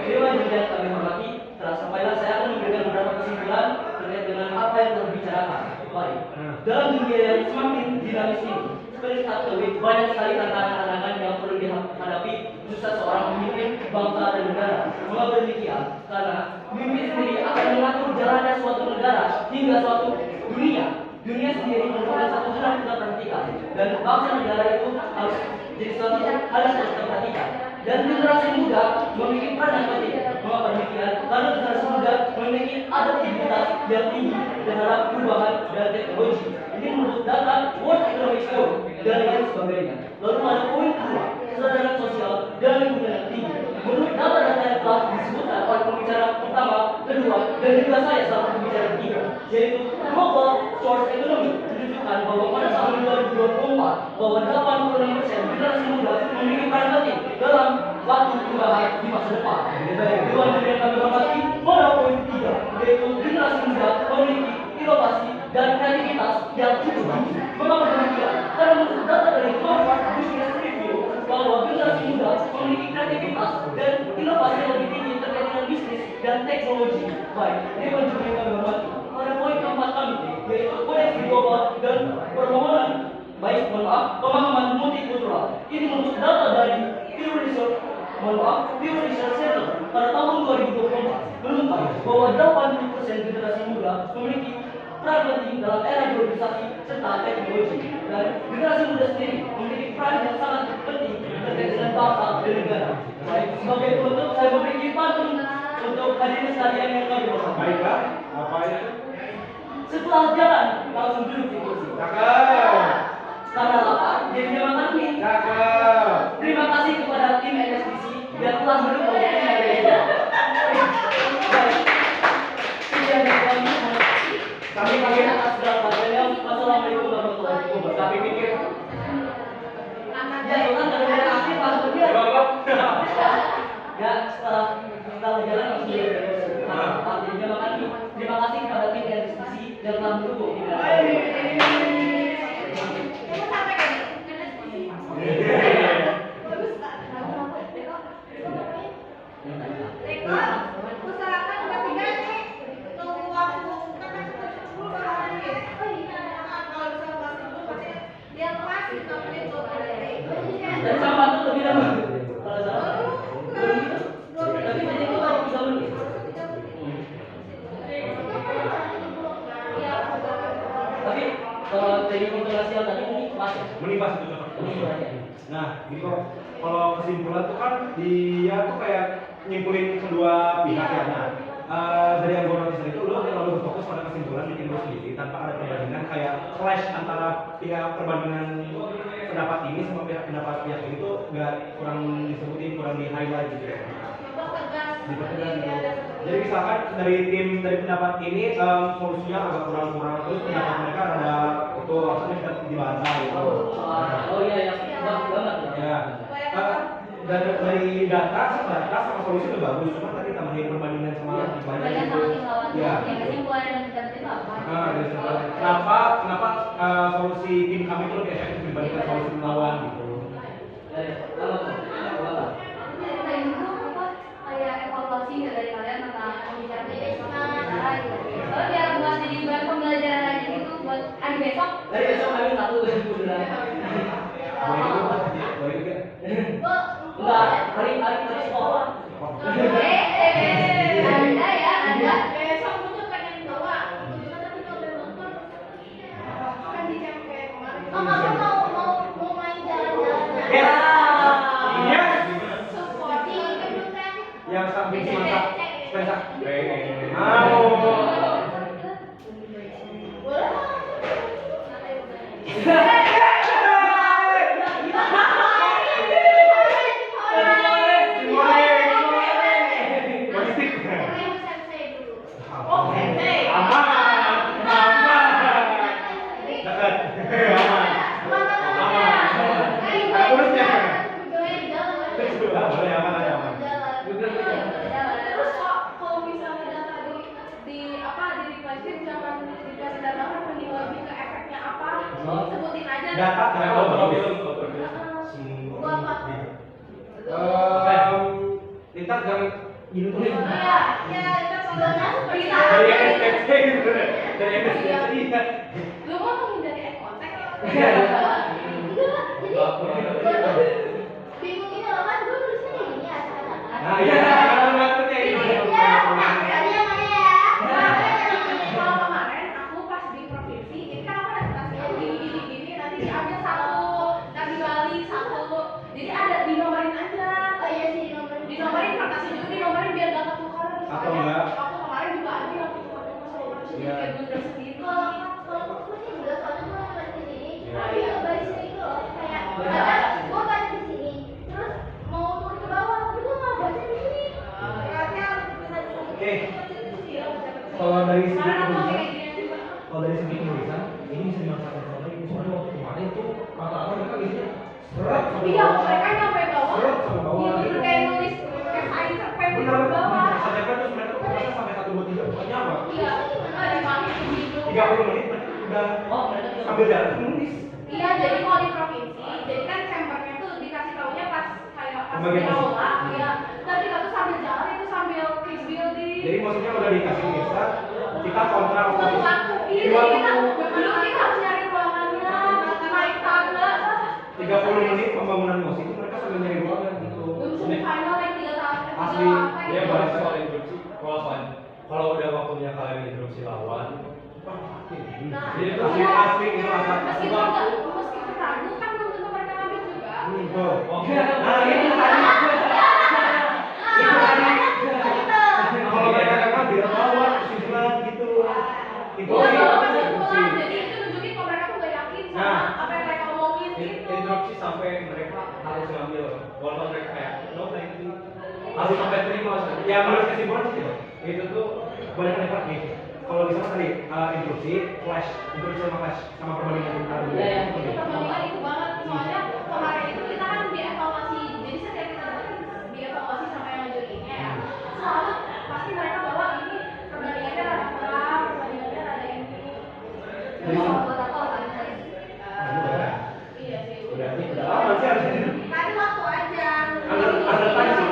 Dewan yang kami hormati, telah sampailah saya akan memberikan beberapa kesimpulan terkait dengan apa yang telah dibicarakan. Baik, dalam dunia yang semakin dinamis ini, seperti kita ketahui banyak sekali tantangan-tantangan yang perlu dihadapi khususnya seorang pemimpin bangsa dan negara. Mengapa demikian? Karena pemimpin sendiri akan mengatur jalannya suatu negara hingga suatu dunia. Dunia sendiri merupakan satu hal yang kita perhatikan dan bangsa negara itu harus jadi suatu hal yang harus kita perhatikan. Dan generasi muda memiliki peran yang penting. Mengapa demikian? Karena generasi muda memiliki adaptabilitas yang tinggi terhadap perubahan dan teknologi. Ini menurut data World Economic Forum dan lain sebagainya. Lalu pada poin kedua, kesadaran sosial dan lingkungan yang tinggi. Menurut data-data yang telah disebutkan oleh pembicara pertama, kedua, dan juga saya selaku pembicara ketiga, yaitu Global Source Economy menunjukkan bahwa pada tahun 2024 bahwa 86% generasi muda memiliki peran penting dalam waktu perubahan di masa depan. Dewan yang kami hormati pada poin ketiga, yaitu generasi muda memiliki inovasi dan kreativitas yang cukup tinggi. Mengapa demikian? Karena menurut data dari Harvard Business Review bahwa generasi muda memiliki kreativitas dan inovasi yang lebih tinggi terkait dengan bisnis dan teknologi. Baik, Dewan juga yang kami hormati pada poin keempat kami, yaitu koneksi global dan permohonan pemahaman multikultural. Ini menurut data dari Pew Research Center pada tahun 2024 mengungkap bahwa 80% generasi muda memiliki peran penting dalam era globalisasi serta teknologi, dan generasi muda sendiri memiliki peran yang sangat penting terkait dengan bangsa dan negara. Baik, sebagai penutup saya memberi pantun untuk hadirin sekalian yang kami hormati. Baiklah, apa itu? Setelah jalan langsung duduk di kursi. Cakep. Karena lapar, jadi makan mie. Cakep. Terima kasih kepada tim NSDC yang telah mendukung tim Indonesia. Baik, sekian dari kami. Kami atas segala perhatiannya. Wassalamualaikum warahmatullahi wabarakatuh. Tapi pikir. Ya, itu kan ada yang akhir pas dia. Ya, setelah jalan langsung duduk di kursi. Artinya makan mie. Terima kasih kepada tim NSDC yang telah mendukung tim Indonesia. Dan sama itu lebih lama. Kalau salah, tapi saya itu baru 3 menit. Tapi kalau dari kontroversial tadi ini pas ya. Menipas itu cocok. Ini banyak. Nah, gitu. Kalau kesimpulan tuh kan dia tuh kayak nyimpulin kedua pihak ya. Nah, dari yang gue notice itu lo terlalu berfokus pada kesimpulan bikin lo sendiri tanpa ada perbandingan kayak clash antara pihak perbandingan pendapat ini sama pendapat pihak ini tuh kurang disebutin, kurang di highlight gitu ya. Dipertegas gitu. Jadi misalkan dari pendapat ini solusinya agak kurang terus pendapat mereka ada itu harusnya bisa dibantah gitu. Oh iya yang banget Ya. Dari data sama solusi itu bagus, cuma tadi tambahin perbandingan sama Banyak sama tim lawan. Ya. Yang kesimpulan dan itu apa? Kenapa solusi tim kami itu lebih efektif dibandingkan solusi tim lawan gitu? Nah, itu apa? Kayak evaluasi dari kalian tentang pembicaraan cara gitu. Kalau biar buat jadi bahan pembelajaran lagi gitu buat hari besok. Dari besok kami satu bulan. Boleh juga. Enggak, hari sekolah. Anda ya, Anda. Besok aku tuh pengen bawa tujuan tapi kalau udah nonton kan dicampe kemarin. Oh, kamu mau main jalan-jalan? Ya. Iya. Support di gedung kreatif. Yang samping semangka. Spensa. Mau. Boleh. Gini terus. Iya. Ya, itu Contohnya seperti Dari SPC gitu deh. Dari SPC iya. Lu mau menghindari eye contact ya? enggak, jadi bingung ini loh kan gue nulisnya kayak gini ya seakan-akan. Nah, iya, kalau ngaturnya ini. Iya, nah, tadi yang mana ya? kalau kemarin aku pas di provinsi, jadi kan aku ada kelas yang gini, nanti diambil satu, nanti dibalik satu, jadi ada dinomorin aja. Oh iya sih nomor Dinomorin kertasnya juga dinomorin biar gak ketukar. Atau enggak? Aku kemarin juga ada yang ketukar sama sendiri Iya. kayak bundar sendiri. Kalau aku sih juga soalnya gue nulis di sini, Iya. tapi barisnya itu loh kayak Iya. kadang gue baca di sini, terus mau turun ke bawah, tapi gue nggak baca di sini. Beratnya harus bisa Oke. Kalau dari segi Kemarin aku penulisan, kayak gini juga. kalau dari segi penulisan, ini bisa dimanfaatkan sama baik. Soalnya waktu kemarin tuh rata-rata mereka isinya serat sama Iya, bawah. mereka nyampe bawah. Serat sama bawah. Iya, gitu. bener kayak nulis kayak sain cerpen di Benar, bawah. sampai terus mereka tuh kertasnya sampai 1, 2, 3, pokoknya apa? Iya, nggak dipakai begitu. 30 menit mereka udah Oh, mereka juga sambil jalan menulis. Iya, jadi kalau di provinsi, jadi kan chambernya tuh dikasih taunya pas kayak pas Bagian di masuk. aula, iya. Dan kita tuh sambil jalan itu sambil case building. Jadi maksudnya udah dikasih bisa, kita kontra Suatu oposisi. waktu, iya Di waktu jadi kita dulu kita harus nyari ruangannya, naik tangga. 30 menit pembangunan musik itu mereka sambil nyari ruangan gitu. Belum semifinal naik 3 lantai. Asli, Dia bahas soal instruksi, kalau udah waktunya kalian instruksi lawan, Nah, jadi itu asli iya. asli itu asal Meskipun ragu kan belum tentu mereka ngambil juga. Betul. oh, Nah itu tadi. Itu tadi. Kalau mereka nggak ngambil bawa kesimpulan gitu. Itu Iya, sih. bawa kesimpulan. Jadi itu nunjukin kalau mereka tuh gak yakin sama Nah. apa yang mereka omongin gitu. instruksi sampai mereka harus ngambil, walaupun mereka kayak no thank you, harus sampai terima. Yang harus kesimpulan sih gitu. Itu tuh banyak level nih. Kalau di sana tadi instruksi, flash, instruksi sama flash sama perbandingan kita dulu. Iya, iya. Itu perbandingan itu banget. Soalnya kemarin itu kita kan dievaluasi. Jadi setiap kita datang kita dievaluasi sama yang jurinya ya. Selalu pasti mereka bawa ini perbandingannya rada kurang, perbandingannya rada ini. Jadi sama buat apa kan? Iya sih. Udah lama sih harusnya. Tadi waktu aja. Ada time sih.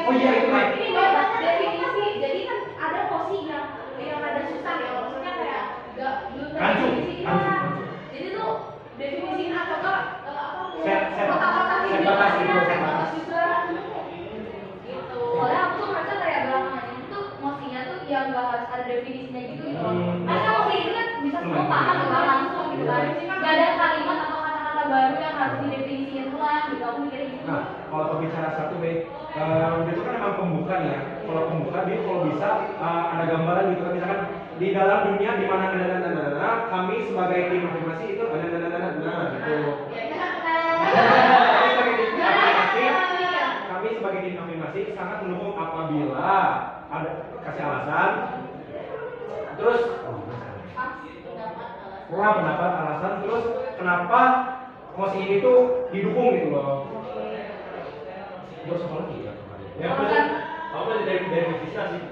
Oh iya itu time. Ini banyak definisi. Jadi kan ada posisi yang ada susah ya. Maksudnya kayak gak belum Rancu, terdefinisi. rancu, Iya. rancu. Jadi tuh definisiin apa apa Set kotak-kotak set batas gitu, set batas. juga. Gitu. Soalnya aku tuh merasa kayak belakangan ini tuh mosinya tuh yang gak harus ada definisinya gitu gitu loh. Karena mosi itu kan bisa semua paham dengan langsung gitu kan. Gak ada kalimat atau kata-kata baru yang harus didefinisikan ulang gitu. Aku mikirnya gitu. Nah, kalau pembicara satu B, itu kan emang pembuka nih ya. Kalau pembuka dia kalau bisa ada gambaran gitu kan, misalkan di dalam dunia di mana kami sebagai tim afirmasi itu nah gitu. Kami sebagai tim afirmasi sangat mendukung apabila ada kasih alasan. Terus kurang pendapat alasan terus kenapa mosi ini tuh didukung gitu loh. Terus apa lagi ya? yang penting apa dari Sisna sih,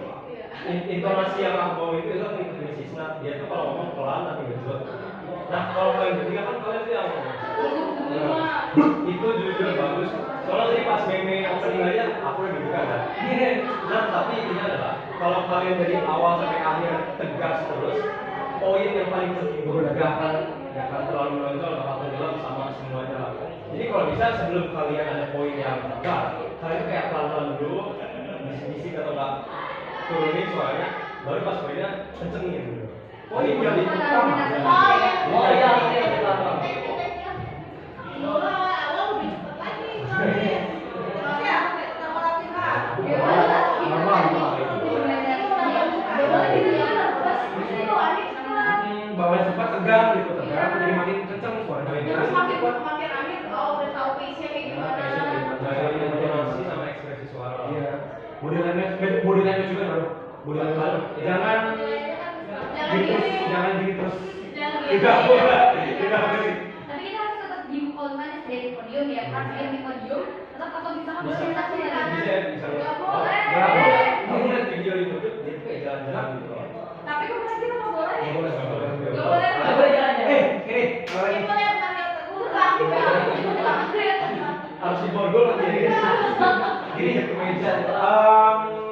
intonasi yang aku mau itu aku ikutin Sisna. Dia tuh kalau ngomong pelan tapi ngejot. Nah kalau kalian bertiga kan kalian tuh yang ngomong itu jujur bagus. Soalnya tadi pas meme opening aja aku udah deg-degan kan. Nah tapi intinya adalah kalau kalian dari awal sampai akhir tegas terus, poin yang paling penting gak akan terlalu menonjol, gak akan tenggelam sama semuanya lah. Jadi kalau bisa sebelum kalian ada poin yang tegas, kalian kayak pelan-pelan dulu, bisik-bisik atau enggak turunin suaranya, baru pas poinnya kencengin dulu. Oh ini udah utama. Oh iya, oke, oke, paham. Dulu awal-awal lebih cepet lagi. Terus ya, tambah latihan. Bawah sempat tegang gitu, tegang jadi makin kenceng suaranya. Terus makin akhir udah tahu pace-nya kayak gimana. Dari intonasi sama ekspresi suara. Iya. Body language juga bro. Body language. Jangan jangan gini terus. Tidak boleh. Tidak boleh. Tapi kita harus tetap di kalau misalnya dari podium ya, pas di podium tetap atau bisa kan Bisa. presentasi ya. Bisa. Nggak boleh. Nggak boleh. Kamu lihat video itu dia tuh kayak jalan-jalan gitu loh. Tapi kok kita nggak boleh? Nggak boleh. Nggak boleh. Nggak boleh jalan-jalan. Ini kalau lagi. Itu yang terlihat kurang. Harus di borgol lagi ya. Gini, Ke meja.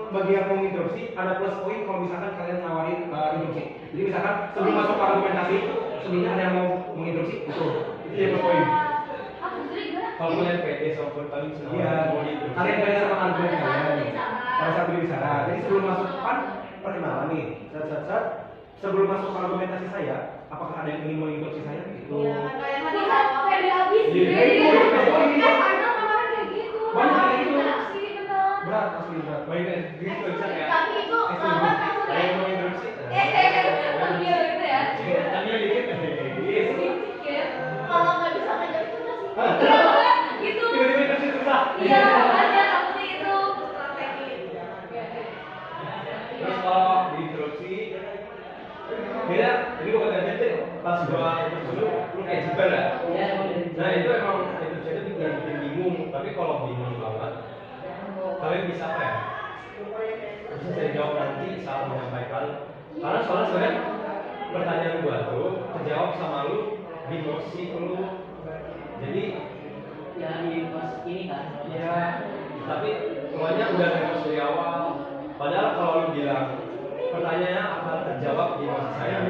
bagi yang mau interupsi ada plus poin kalau misalkan kalian nawarin interupsi. Jadi misalkan sebelum masuk ke argumentasi, sebelumnya ada yang mau menginterupsi, itu jadi plus poin. Kalau kalian pede sama pertanyaan senang Iya, mau gitu. kalian kalian sama argumen kalian pada saat berbicara. Jadi sebelum masuk kan perkenalan nih, set. Sebelum masuk ke argumentasi saya, apakah ada yang ingin menginterupsi saya? Gitu. Kayak Tadi kan pede habis Iya, gitu. iya, iya, Kan iya. final kemarin kayak gitu. Banyak kayak gitu. Interaksi, bener. Berat, asli berat. Baik, gitu bisa kayak Tapi itu lawan kasus ada yang mau interupsi. Iya gitu ya. Tanya dikit. Sedikit. kalau nggak bisa ngajak itu masih. Iya, gitu. Tiba-tiba interupsi susah. Iya, makanya takutnya itu. Terus kalau diinterupsi beda, jadi gue kata Cece pas gua dulu lu kayak jiban ya. Nah itu emang itu jadi bikin bingung, tapi kalau bingung banget kalian bisa apa ya? Bisa saya jawab nanti saat menyampaikan. Karena soalnya sebenarnya pertanyaan gua tuh terjawab sama lu di emosi lu. Jadi Ya di pas ini kan. ya, tapi semuanya udah harus dari awal. Padahal kalau lu bilang pertanyaannya akan terjawab di masa saya.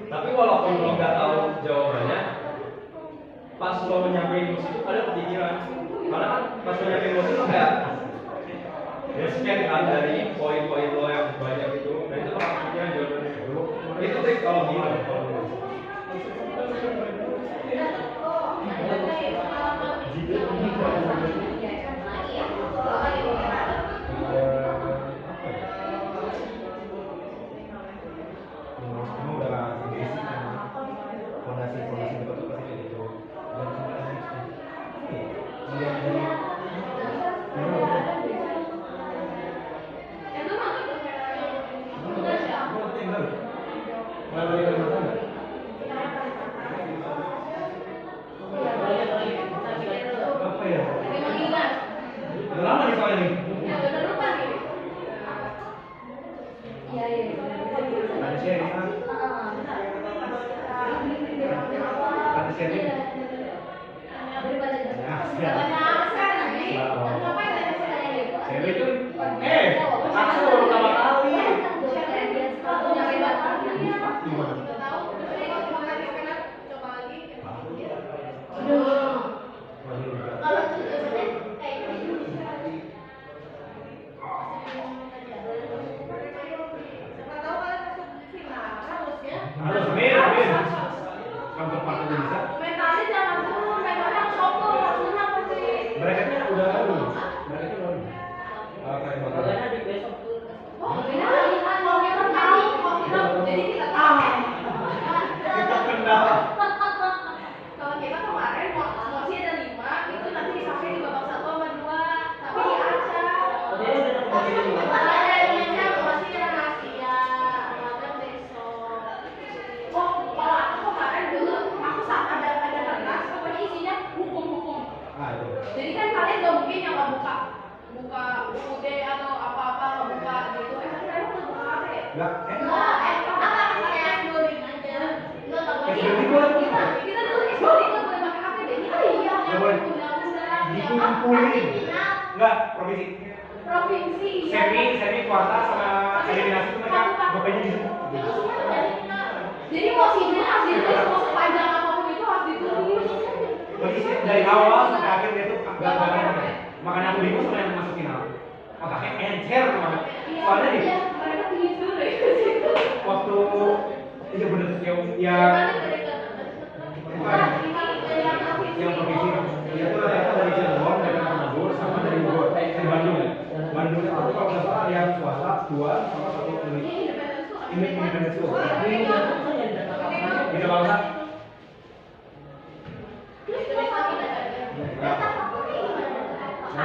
Tapi walaupun lo nggak tahu jawabannya, pas lo menyampaikan emosi itu ada kepikiran. Karena kan pas lo menyampaikan emosi lo kayak ya sekian kan dari poin-poin lo yang banyak itu, dan itu kan kepikiran jawabannya dulu. Itu trik kalau gimana kalau menurut lo? Kamu udah basic kan, fondasi betul pasti kayak gitu. Dan melihat dari mulai dari kalimantan nggak? Apa ya? Udah lama nih soalnya nih. Iya. Ada sharing kan? Ada sharing. Sharing itu, aku baru pertama kali. Gimana? Kalau tujuannya kayak gitu. Siapa tahu kalian masuk final, harus ya. Harus amin. Kantor partai bisa. Mentalnya jangan turun, mentalnya harus sombong, harus menang pasti. Bracketnya udah lalu. Bracketnya udah lalu. Kayak bakal. Makanya di besok tuh. Oh, beda lagi kan, mau kita tahu, mau kita jadi kita tahu. Kita kendal. Kalau kita kemarin mosi ada 5, itu nanti dipakai di babak 1 sama 2, tapi di Aca. Jadi udah Tapi nemu ini. ada Indonesia masih rahasia, ada besok. Oh, kalau aku kemarin dulu, aku saat ada kertas, pokoknya isinya hukum-hukum. Ah itu. Jadi kan kalian gak mungkin yang gak buka UUD atau apa-apa gak buka gitu. Tapi kalian udah buka apa ya? Enggak. Apa kayak luring aja. Kita dulu SD nggak boleh pakai HP deh. Iya, yang Nggak boleh. undang-undang yang Dikumpulin. Enggak, provinsi. provinsi. Semi kuartal sama eliminasi itu mereka bapaknya di situ. Jadi mau sidang harus ditulis, mau sepanjang apapun itu harus ditulis. Berarti dari awal sampai akhir dia tuh enggak ada. Makanya aku bingung sama yang masuk final. Otaknya encer banget. Soalnya nih, Mereka tinggi dulu ya ke situ. waktu iya bener ya bukan yang provinsi dia tuh ternyata dari Cirebon, dari Manado, sama dari Bogor, dari Bandung. Bandung itu kalau nggak salah yang swasta 2 sama 1 independen school. Itu bangsa